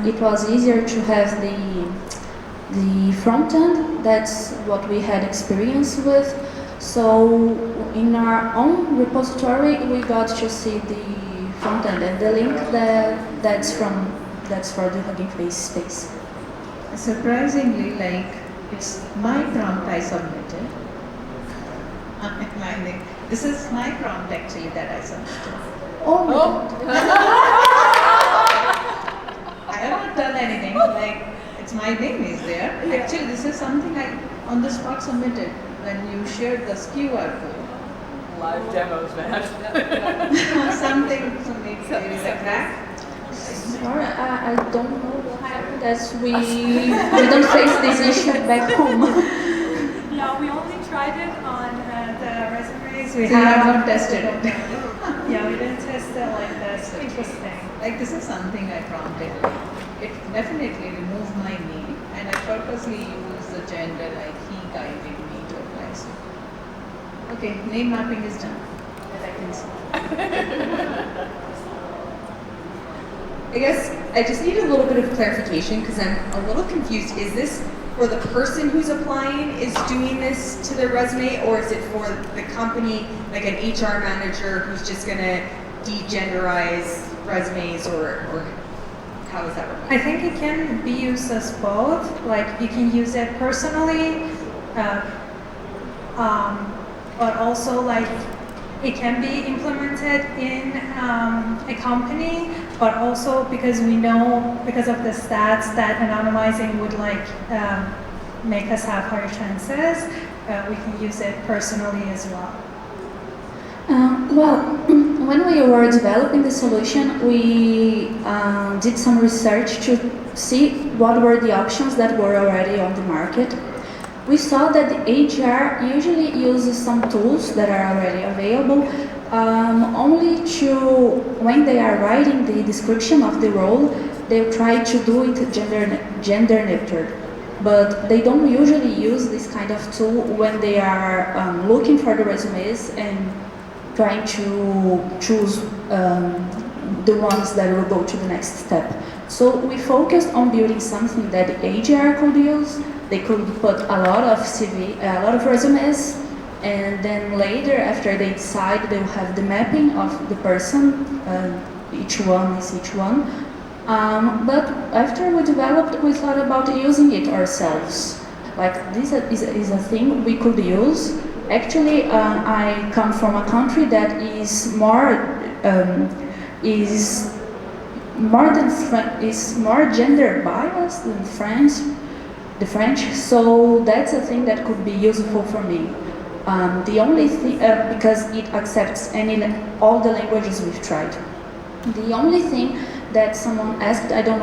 it was easier to have the front end. That's what we had experience with. So in our own repository, we got to see the front end and the link that's for the Hugging Face space. Surprisingly, like it's my prompt I submitted. This is my prompt actually that I submitted. Oh. I haven't done anything. Like it's my name is there. Actually, this is something I on the spot submitted when you shared this QR code. Live demos, man. something like that. Sorry, I don't know what happened as we didn't face this issue back home. Yeah, we only tried it on the resumes we So you have not tested it. Yeah, we didn't test it like this. Interesting. Like this is something I prompted. It definitely removed my name, and I purposely used the gender like he guided me to apply. So, okay, name mapping is done. That I can see. I guess I just need a little bit of clarification because I'm a little confused. Is this for the person who's applying is doing this to their resume, or is it for the company, like an HR manager who's just going to degenderize resumes, or how is that working? I think it can be used as both. Like you can use it personally, but also like it can be implemented in a company, but also because we know, because of the stats, that anonymizing would like make us have higher chances, we can use it personally as well. Well, when we were developing the solution, we did some research to see what were the options that were already on the market. We saw that the HR usually uses some tools that are already available only to, when they are writing the description of the role, they try to do it gender neutered. But they don't usually use this kind of tool when they are looking for the resumes and trying to choose the ones that will go to the next step. So we focused on building something that the HR could use. They could put a lot of a lot of resumes, and then later, after they decide, they will have the mapping of the person. Each one is each one. But after we developed, we thought about using it ourselves. Like this is a thing we could use. Actually, I come from a country that is more gender biased than the French. So that's a thing that could be useful for me. The only thing, because it accepts all the languages we've tried. The only thing that someone asked, I don't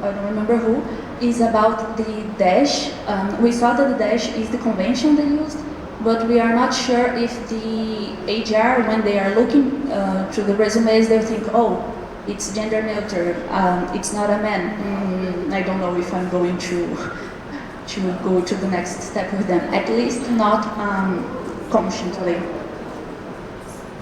remember who, is about the dash. We saw that the dash is the convention they used, but we are not sure if the HR, when they are looking to the resumes, they'll think, oh, it's gender neutral, it's not a man. I don't know if I'm going to go to the next step with them, at least not conscientiously.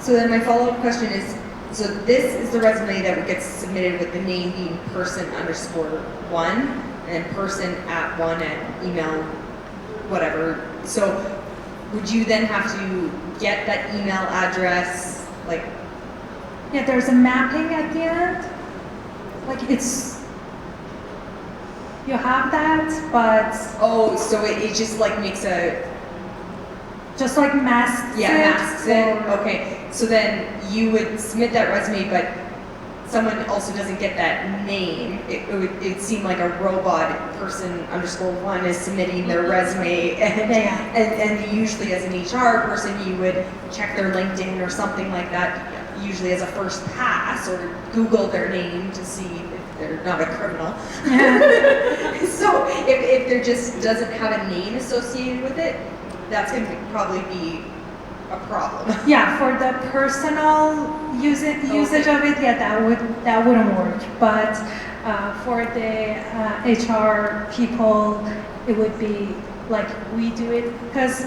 So then my follow-up question is, so this is the resume that gets submitted with the name being person_1 and person@1 at email, whatever. So would you then have to get that email address, like? Yeah, there's a mapping at the end. Like you have that, but... Oh, so it just like makes a... Just like masks it? Yeah, masks it. Okay, so then you would submit that resume, but someone also doesn't get that name. It seem like a robot person_1 is submitting their resume, and usually as an HR person, you would check their LinkedIn or something like that, usually as a first pass, or Google their name to see if they're not a criminal. So if there just doesn't have a name associated with it, that's going to probably be a problem. Yeah, for the personal usage of it, yeah, that wouldn't work. But For the HR people, it would be like we do it, because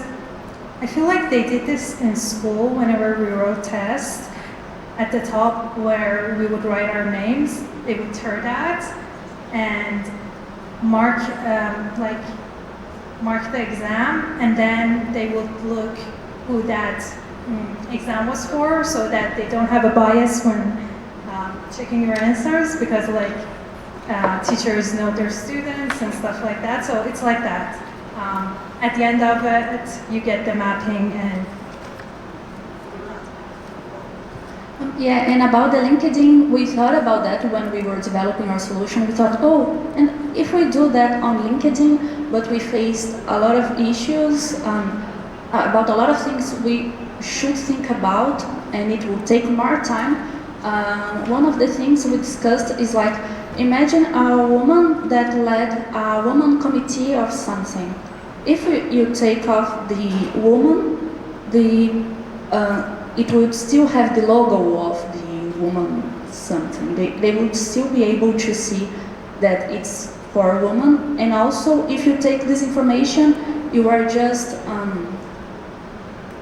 I feel like they did this in school whenever we wrote tests. At the top where we would write our names, they would tear that and mark mark the exam, and then they would look who that exam was for, so that they don't have a bias when checking your answers, because teachers know their students and stuff like that. So it's like that. At the end of it, you get the mapping and. Yeah, and about the LinkedIn, we thought about that when we were developing our solution. We thought, oh, and if we do that on LinkedIn, but we faced a lot of issues about a lot of things we should think about, and it will take more time. One of the things we discussed is like, imagine a woman that led a woman committee of something. If you take off the woman, it would still have the logo of the woman something. They would still be able to see that it's for a woman. And also, if you take this information, you are just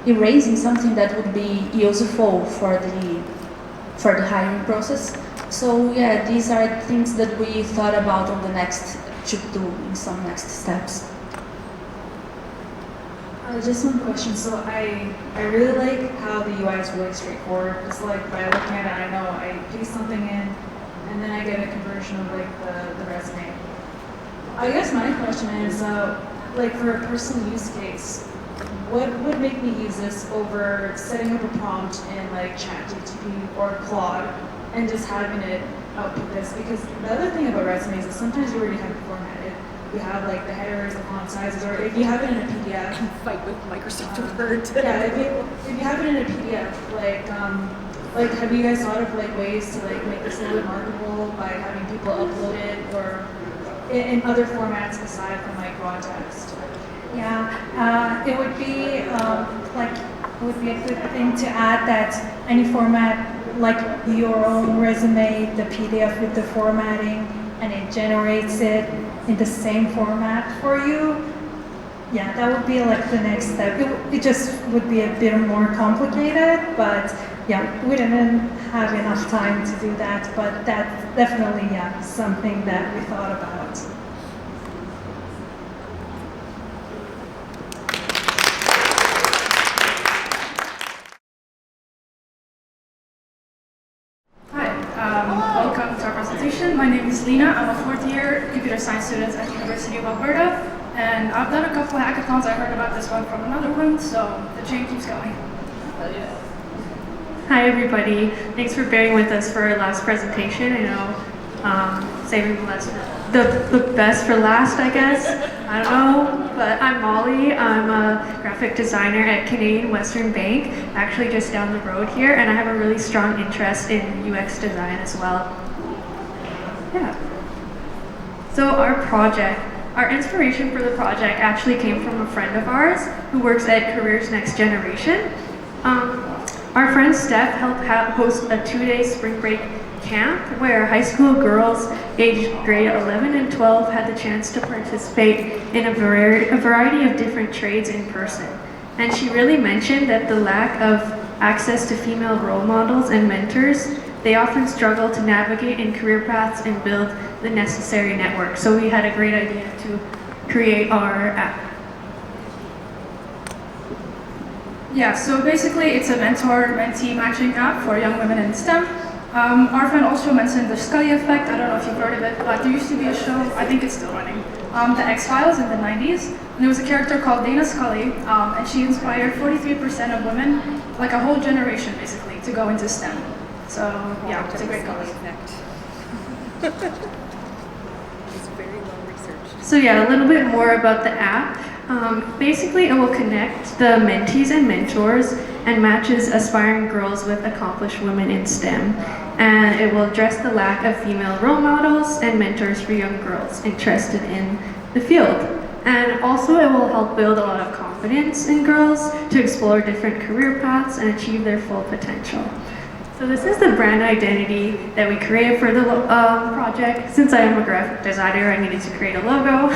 erasing something that would be useful for the hiring process. So yeah, these are things that we thought about on the next to do in some next steps. Just one question. So I really like how the UI is really straightforward. It's like by looking at it, I know I paste something in, and then I get a conversion of like the resume. I guess my question is, like for a personal use case, what would make me use this over setting up a prompt in like ChatGPT or Claude and just having it output this? Because the other thing about resumes is sometimes you already have it formatted. You have like the headers, the font sizes, or if you have it in a PDF. Fight with Microsoft Word. Yeah, if you have it in a PDF, like have you guys thought of like ways to like make this a little bit marketable by having people upload it, or in other formats aside from like raw text? Yeah, it would be a good thing to add that any format, like your own resume, the PDF with the formatting, and it generates it in the same format for you. Yeah, that would be like the next step. It just would be a bit more complicated, but yeah, we didn't have enough time to do that, but that's definitely, yeah, something that we thought about. Welcome to our presentation. My name is Lena. I'm a fourth year computer science student at the University of Alberta, and I've done a couple of hackathons. I heard about this one from another one, so the chain keeps going. Hi everybody, thanks for bearing with us for our last presentation. I know saving the best for last, I guess. I don't know, but I'm Molly. I'm a graphic designer at Canadian Western Bank, actually just down the road here, and I have a really strong interest in UX design as well. Yeah. So our inspiration for the project actually came from a friend of ours who works at Careers Next Generation. Our friend Steph helped host a 2-day spring break camp where high school girls aged grade 11 and 12 had the chance to participate in a variety of different trades in person. And she really mentioned that the lack of access to female role models and mentors, they often struggle to navigate in career paths and build the necessary network. So we had a great idea to create our app. Yeah, so basically it's a mentor-mentee matching app for young women in STEM. Our friend also mentioned the Scully effect. I don't know if you've heard of it, but there used to be a show, I think it's still running, the X-Files in the 90s. And there was a character called Dana Scully, and she inspired 43% of women, like a whole generation basically, to go into STEM. So yeah, it's a great cause. It's very well researched. So yeah, a little bit more about the app. Basically, it will connect the mentees and mentors and matches aspiring girls with accomplished women in STEM. And it will address the lack of female role models and mentors for young girls interested in the field. And also, it will help build a lot of confidence in girls to explore different career paths and achieve their full potential. So this is the brand identity that we created for the project. Since I am a graphic designer, I needed to create a logo.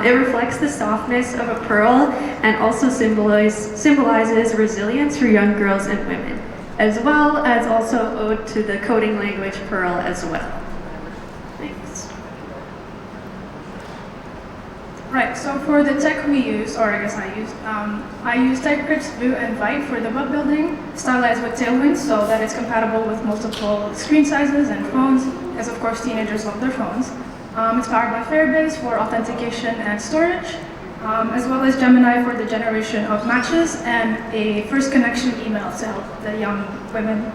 It reflects the softness of a pearl and also symbolizes resilience for young girls and women, as well as also ode to the coding language Perl as well. Thanks. Right, so for the tech we use, or I guess I use TypeScript, Vue, and Vite for the web building, stylized with Tailwind so that it's compatible with multiple screen sizes and phones, as of course teenagers love their phones. It's powered by Firebase for authentication and storage, as well as Gemini for the generation of matches and a first connection email to help the young women.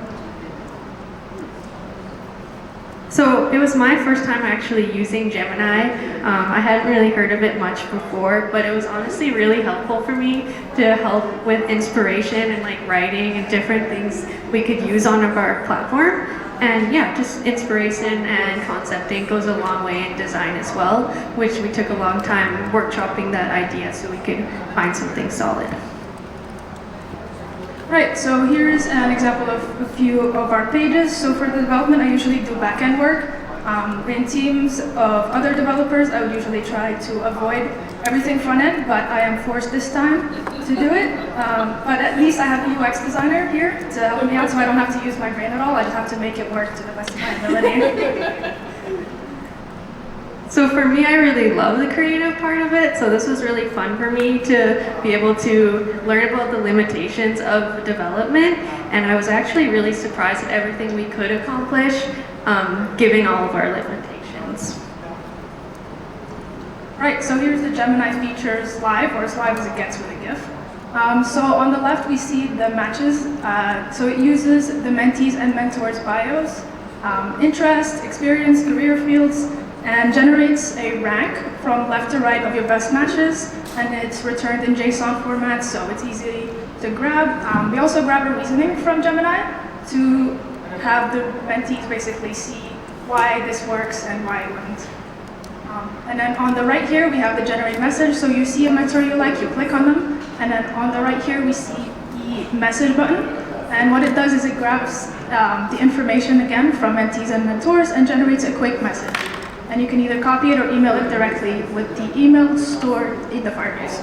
So it was my first time actually using Gemini. I hadn't really heard of it much before, but it was honestly really helpful for me to help with inspiration and like writing and different things we could use on our platform. And yeah, just inspiration and concepting goes a long way in design as well, which we took a long time workshopping that idea so we could find something solid. Right, so here's an example of a few of our pages. So for the development, I usually do back-end work. In teams of other developers, I would usually try to avoid everything front-end, but I am forced this time to do it. But at least I have a UX designer here to help me out, so I don't have to use my brain at all. I just have to make it work to the best of my ability. So for me, I really love the creative part of it, so this was really fun for me to be able to learn about the limitations of development, and I was actually really surprised at everything we could accomplish, given all of our limitations. Right, so here's the Gemini features live, or as live as it gets with a GIF. So on the left, we see the matches. So it uses the mentees and mentors bios, interest, experience, career fields, and generates a rank from left to right of your best matches, and it's returned in JSON format, so it's easy to grab. We also grab a reasoning from Gemini to have the mentees basically see why this works and why it wouldn't. And then on the right here, we have the generate message. So you see a mentor you like, you click on them, and then on the right here, we see the message button. And what it does is it grabs the information again from mentees and mentors and generates a quick message. And you can either copy it or email it directly with the email stored in the Firebase.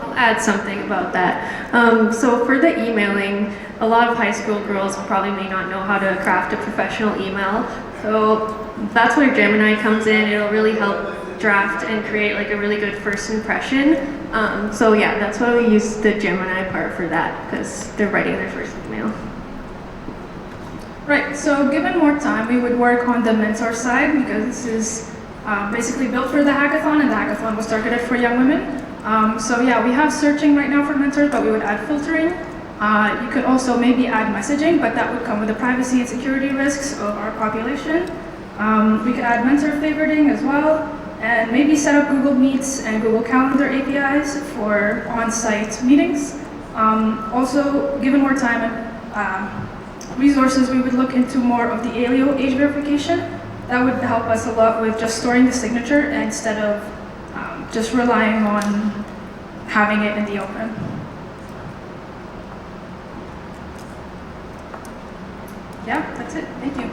I'll add something about that. So for the emailing, a lot of high school girls probably may not know how to craft a professional email. So that's where Gemini comes in. It'll really help draft and create like a really good first impression. So yeah, that's why we use the Gemini part for that, because they're writing their first email. Right, so given more time, we would work on the mentor side because this is basically built for the hackathon, and the hackathon was targeted for young women. So yeah, we have searching right now for mentors, but we would add filtering. You could also maybe add messaging, but that would come with the privacy and security risks of our population. We could add mentor favoriting as well, and maybe set up Google Meets and Google Calendar APIs for on-site meetings. Also, given more time and resources, we would look into more of the Aleo age verification. That would help us a lot with just storing the signature instead of just relying on having it in the open. Yeah, that's it. Thank you.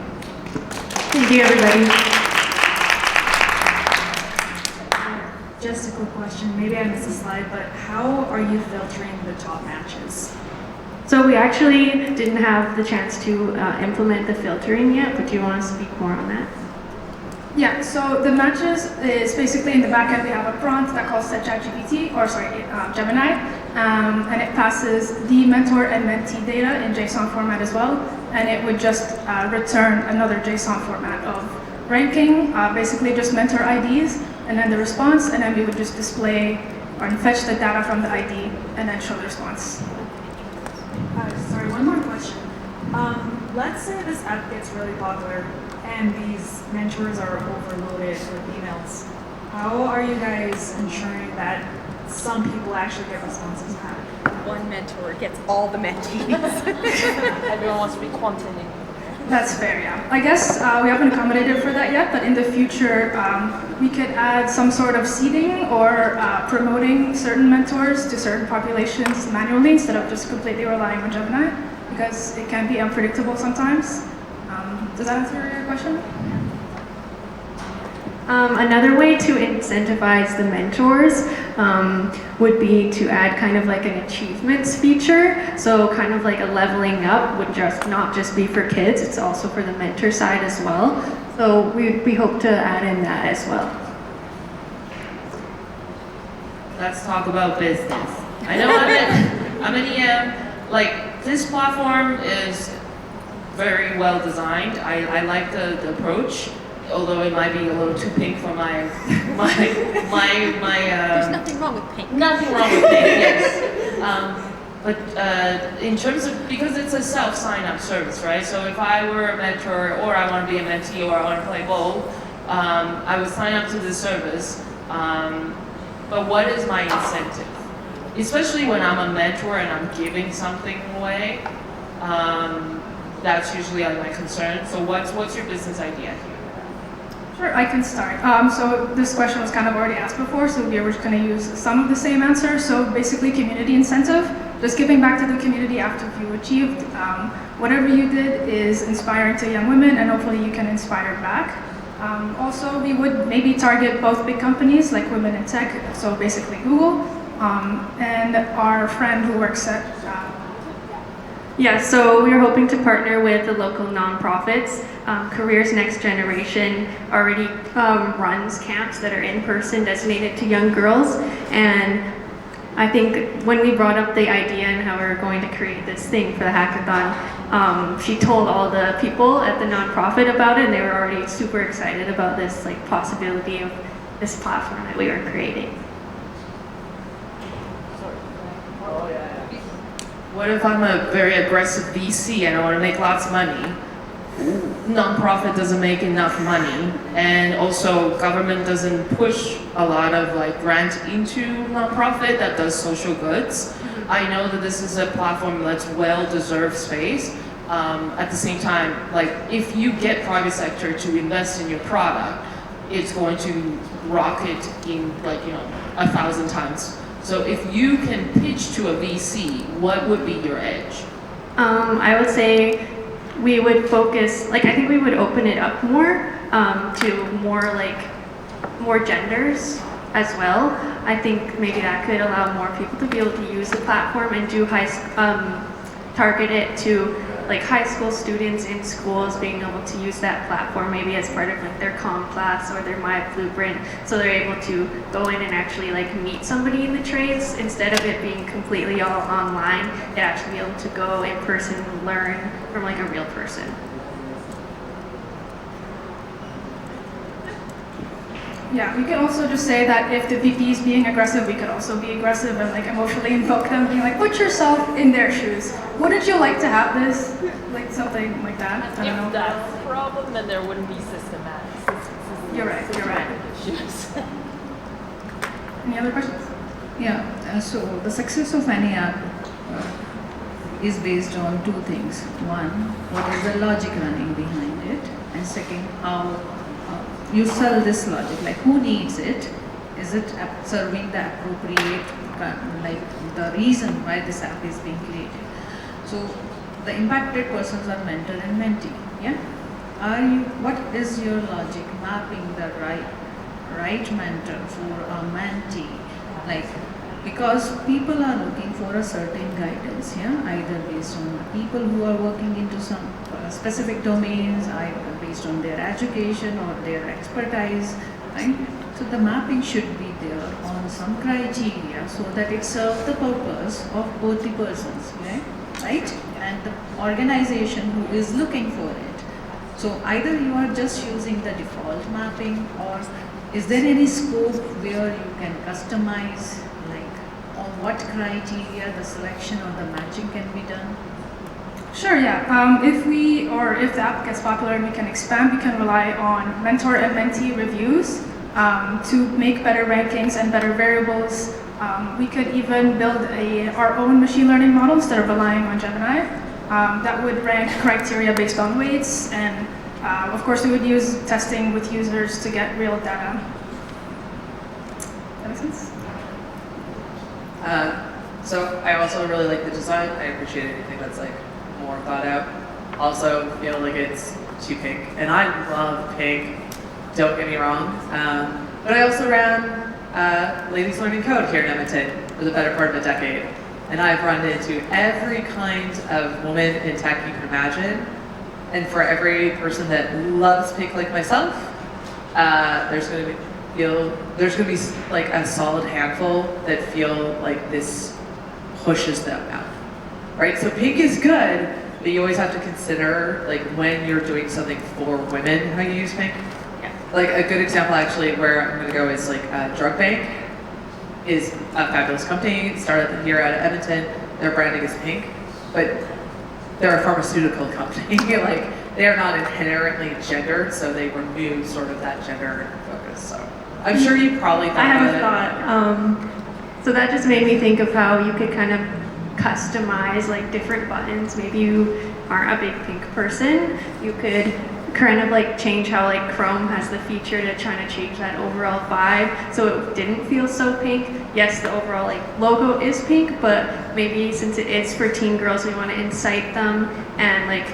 Thank you, everybody. Just a quick question, maybe I missed a slide, but how are you filtering the top matches? So we actually didn't have the chance to implement the filtering yet, but do you want to speak more on that? Yeah, so the matches is basically in the backend we have a prompt that calls ChatGPT, or sorry, Gemini, and it passes the mentor and mentee data in JSON format as well, and it would just return another JSON format of ranking, basically just mentor IDs, and then the response, and then we would just display or fetch the data from the ID and then show the response. Sorry, one more question. Let's say this app gets really popular and these mentors are overloaded with emails. How are you guys ensuring that some people actually get responses back? One mentor gets all the mentees. Everyone wants to be quantitative. That's fair, yeah. I guess we haven't accommodated for that yet, but in the future, we could add some sort of seeding or promoting certain mentors to certain populations manually instead of just completely relying on Gemini, because it can be unpredictable sometimes. Does that answer your question? Another way to incentivize the mentors would be to add kind of like an achievements feature. So kind of like a leveling up would not just be for kids, it's also for the mentor side as well. So we hope to add in that as well. Let's talk about business. I know I'm an EM, like this platform is very well designed. I like the approach, although it might be a little too pink for my There's nothing wrong with pink. Nothing wrong with pink, yes. But in terms of, because it's a self-sign-up service, right? So if I were a mentor, or I want to be a mentee, or I want to play both, I would sign up to this service. But what is my incentive? Especially when I'm a mentor and I'm giving something away, that's usually my concern. So what's your business idea here? Sure, I can start. So this question was kind of already asked before, so we were just going to use some of the same answers. So basically community incentive, just giving back to the community after you achieved. Whatever you did is inspiring to young women, and hopefully you can inspire back. Also, we would maybe target both big companies like Women in Tech, so basically Google, and our friend who works at Yeah, so we're hoping to partner with the local nonprofits. Careers Next Generation already runs camps that are in person designated to young girls. And I think when we brought up the idea and how we were going to create this thing for the hackathon, she told all the people at the nonprofit about it, and they were already super excited about this possibility of this platform that we were creating. What if I'm a very aggressive VC and I want to make lots of money? Nonprofit doesn't make enough money, and also government doesn't push a lot of grant into nonprofit that does social goods. I know that this is a platform that's well-deserved space. At the same time, if you get private sector to invest in your product, it's going to rocket in 1,000 times. So if you can pitch to a VC, what would be your edge? I would say we would focus, I think we would open it up more to more genders as well. I think maybe that could allow more people to be able to use the platform and do target it to high school students in schools being able to use that platform maybe as part of their comm class or their My Blueprint, so they're able to go in and actually meet somebody in the trades instead of it being completely all online. They actually be able to go in person and learn from a real person. Yeah, we could also just say that if the VP is being aggressive, we could also be aggressive and emotionally invoke them, being put yourself in their shoes. Wouldn't you like to have this? Something like that. I don't know. If that's the problem, then there wouldn't be systematic. You're right. Issues. Any other questions? Yeah, so the success of any app is based on two things. One, what is the logic running behind it? And second, how you sell this logic, who needs it? Is it serving the appropriate, the reason why this app is being created? So the impacted persons are mentor and mentee, yeah? What is your logic mapping the right mentor for a mentee? Because people are looking for a certain guidance, yeah? Either based on the people who are working into some specific domains, either based on their education or their expertise, right? So the mapping should be there on some criteria so that it serves the purpose of both the persons, right? And the organization who is looking for it. So either you are just using the default mapping, or is there any scope where you can customize, on what criteria the selection or the matching can be done? Sure, yeah. If the app gets popular and we can expand, we can rely on mentor and mentee reviews to make better rankings and better variables. We could even build our own machine learning model instead of relying on Gemini. that would rank criteria based on weights, and of course we would use testing with users to get real data. That makes sense? So I also really like the design. I appreciate anything that's like more thought out. Also feel like it's too pink, and I love pink. Don't get me wrong. But I also ran Ladies Learning Code here in Edmonton for the better part of a decade, and I've run into every kind of woman in tech you can imagine. And for every person that loves pink like myself, there's going to be like a solid handful that feel like this pushes them out, right? So pink is good, but you always have to consider like when you're doing something for women, how you use pink. Yeah. Like a good example actually where I'm going to go is like Drug Bank is a fabulous company, started here out of Edmonton. Their branding is pink, but they're a pharmaceutical company. Like they are not inherently gendered, so they remove sort of that gender focus. So I'm sure you probably thought I have about a thought. So that just made me think of how you could kind of customize like different buttons. Maybe you aren't a big pink person. You could kind of like change how like Chrome has the feature to try to change that overall vibe so it didn't feel so pink. Yes, the overall like logo is pink, but maybe since it is for teen girls, we want to incite them and like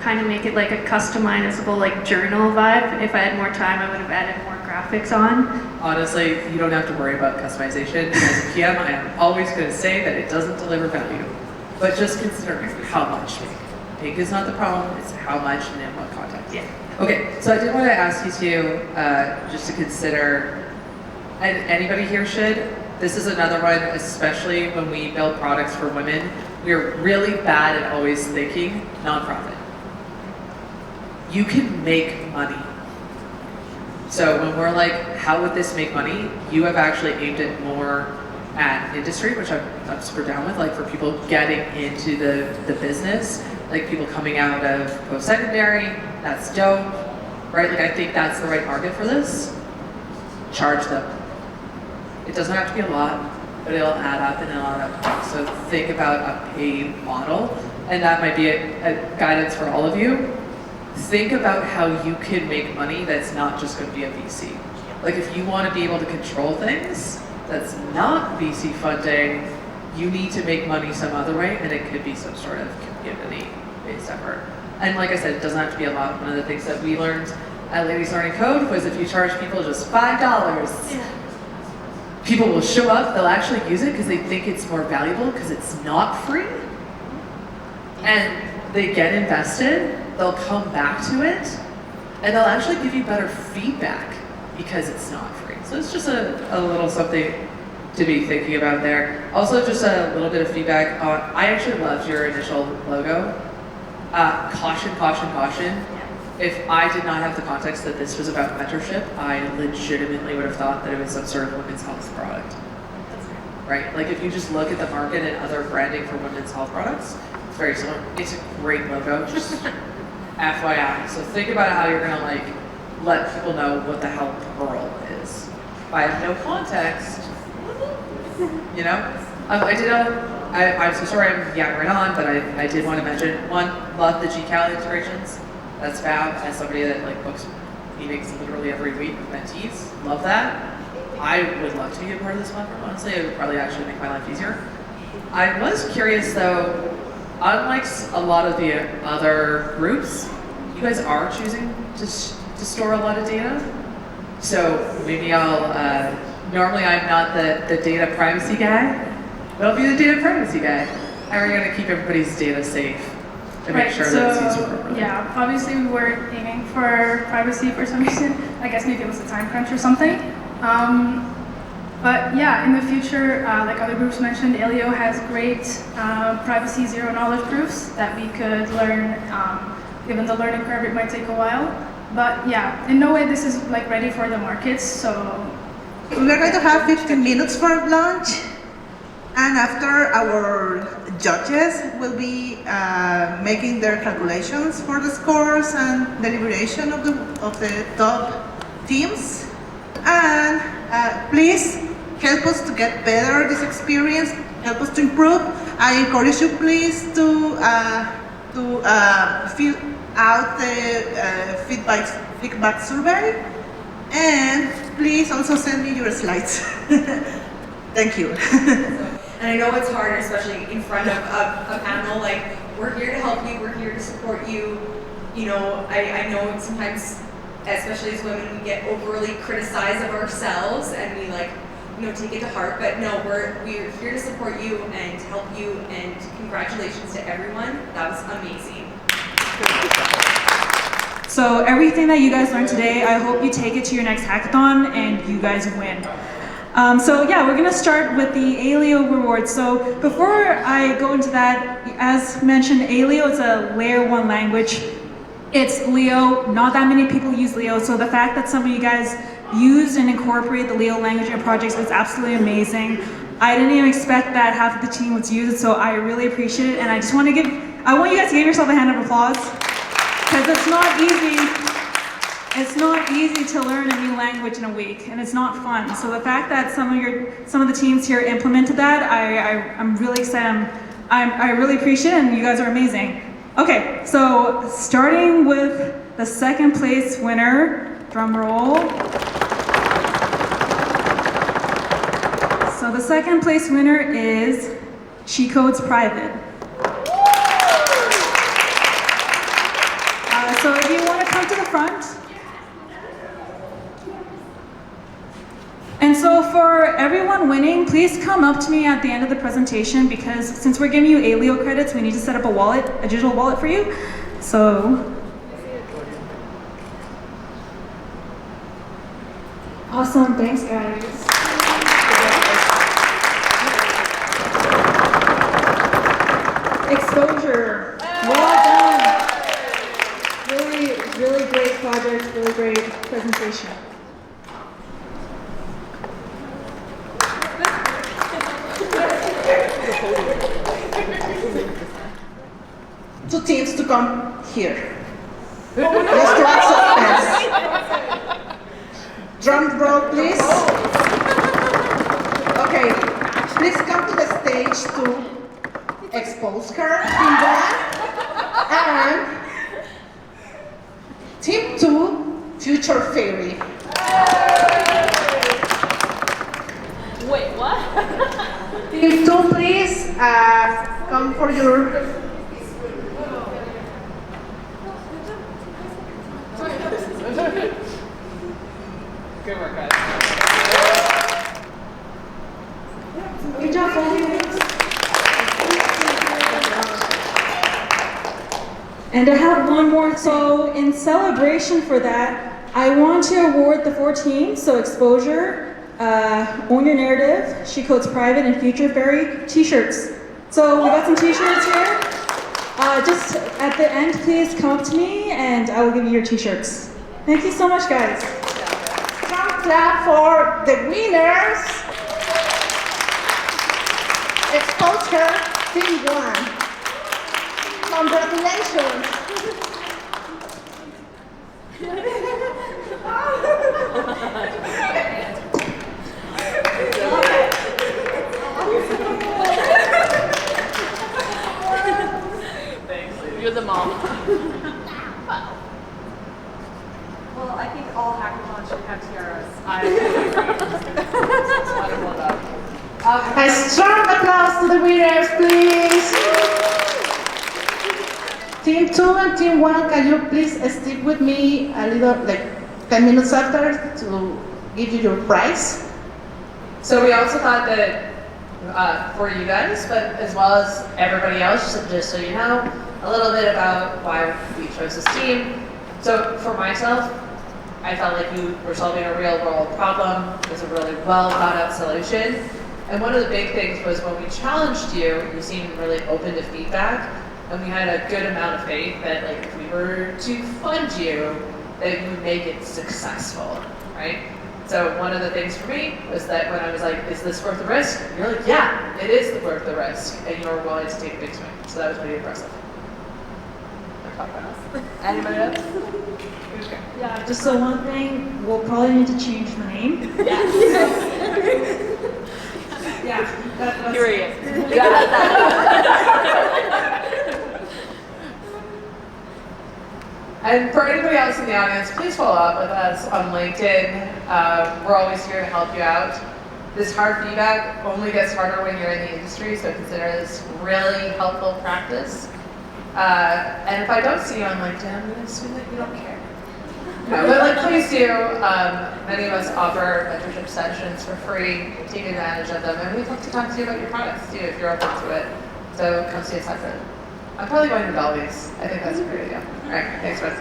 kind of make it like a customizable like journal vibe. If I had more time, I would have added more graphics on. Honestly, you don't have to worry about customization. As a PM, I am always going to say that it doesn't deliver value, but just consider how much pink. Pink is not the problem, it's how much and in what context. Yeah. Okay, so I did want to ask you to, just to consider, and anybody here should, this is another one, especially when we build products for women, we're really bad at always thinking nonprofit. You can make money. So when we're like, how would this make money? You have actually aimed it more at industry, which I'm super down with, like for people getting into the business, like people coming out of post-secondary, that's dope, right? Like I think that's the right market for this. Charge them. It doesn't have to be a lot, but it'll add up and it'll add up. So think about a paid model, and that might be a guidance for all of you. Think about how you can make money that's not just going to be a VC. Like if you want to be able to control things that's not VC funding, you need to make money some other way, and it could be some sort of community-based effort. And like I said, it doesn't have to be a lot. One of the things that we learned at Ladies Learning Code was if you charge people just $5, people will show up, they'll actually use it because they think it's more valuable because it's not free. And they get invested, they'll come back to it, and they'll actually give you better feedback because it's not free. So it's just a little something to be thinking about there. Also, just a little bit of feedback on, I actually loved your initial logo. Caution, caution, caution. If I did not have the context that this was about mentorship, I legitimately would have thought that it was some sort of women's health product. Right? Like if you just look at the market and other branding for women's health products, it's very similar. It's a great logo, just FYI. So think about how you're gonna like let people know what the hell Pearl is. If I have no context, you know? I'm so sorry I'm yammering on, but I did want to mention, one, love the GCal integrations. That's fab. As somebody that like books meetings literally every week with mentees, love that. I would love to be a part of this platform, honestly. It would probably actually make my life easier. I was curious though, unlike a lot of the other groups, you guys are choosing to store a lot of data. So maybe I'll, normally I'm not the data privacy guy, but I'll be the data privacy guy. How are you going to keep everybody's data safe to make sure that it's used appropriately? Yeah, obviously we weren't aiming for privacy for some reason. I guess maybe it was a time crunch or something. But yeah, in the future, like other groups mentioned, Aleo has great privacy zero knowledge proofs that we could learn. Given the learning curve, it might take a while. But yeah, in no way this is like ready for the markets, so. We're going to have 15 minutes for lunch. And after, our judges will be making their calculations for the scores and deliberation of the top teams. And please help us to get better this experience, help us to improve. I encourage you please to to fill out the feedback survey, and please also send me your slides. Thank you. And I know it's hard, especially in front of a panel. Like, we're here to help you, we're here to support you. You know, I know sometimes, especially as women, we get overly criticized of ourselves and we take it to heart. But no, we're here to support you and help you. And congratulations to everyone. That was amazing. So everything that you guys learned today, I hope you take it to your next hackathon and you guys win. So yeah, we're gonna start with the Aleo reward. So before I go into that, as mentioned, Aleo is a layer 1 language. It's Leo, not that many people use Leo, so the fact that some of you guys use and incorporate the Leo language in projects is absolutely amazing. I didn't even expect that half of the team would use it, so I really appreciate it, and I want you guys to give yourself a hand of applause, because it's not easy to learn a new language in a week, and it's not fun. So the fact that some of the teams here implemented that, I'm really excited. I really appreciate it, and you guys are amazing. Okay, so starting with the second place winner, drum roll. So the second place winner is SheCodes Private. So if you want to come to the front. And so for everyone winning, please come up to me at the end of the presentation, because since we're giving you Aleo credits, we need to set up a wallet, a digital wallet for you. So. Awesome, thanks guys. Exposure, well done. Really great project, really great presentation. Two teams to come here. Just to add suspense. Drum roll, please. Okay, please come to the stage to expose her, team 1, and team 2, Future Fairy. Wait, what? Team 2, please come for your. Good work, guys. Good job, And I have one more. So in celebration for that, I want to award the 4 teams, so Exposure, Own Your Narrative, SheCodes Private, and Future Fairy t-shirts. So we got some t-shirts here. Just at the end, please come up to me and I will give you your t-shirts. Thank you so much, guys. Come clap for the winners. Exposure, team 1. Congratulations. Thanks, you're the mom. Well, I think all hackathons should have tiaras. A strong applause to the winners, please. Team 2 and Team 1, can you please stick with me a little, like 10 minutes after to give you your prize? So we also thought that for you guys, but as well as everybody else, just so you know, a little bit about why we chose this team. So for myself, I felt like you were solving a real world problem. It was a really well thought out solution. And one of the big things was when we challenged you, you seemed really open to feedback. And we had a good amount of faith that like if we were to fund you, that you would make it successful, right? So one of the things for me was that when I was like, is this worth the risk? You're like, yeah, it is worth the risk. And you were willing to take a big swing. So that was pretty impressive. Anybody else? Yeah, just so one thing, we'll probably need to change the name. Yes. Yeah, that's Curious. And for anybody else in the audience, please follow up with us on LinkedIn. We're always here to help you out. This hard feedback only gets harder when you're in the industry, so consider this really helpful practice. And if I don't see you on LinkedIn, I'm going to assume that you don't care. No, but like, please do. Many of us offer mentorship sessions for free. Take advantage of them, and we'd love to talk to you about your products too if you're open to it. So come see us after. I'm probably going to Belby's. I think that's a great idea. All right, thanks, Russ.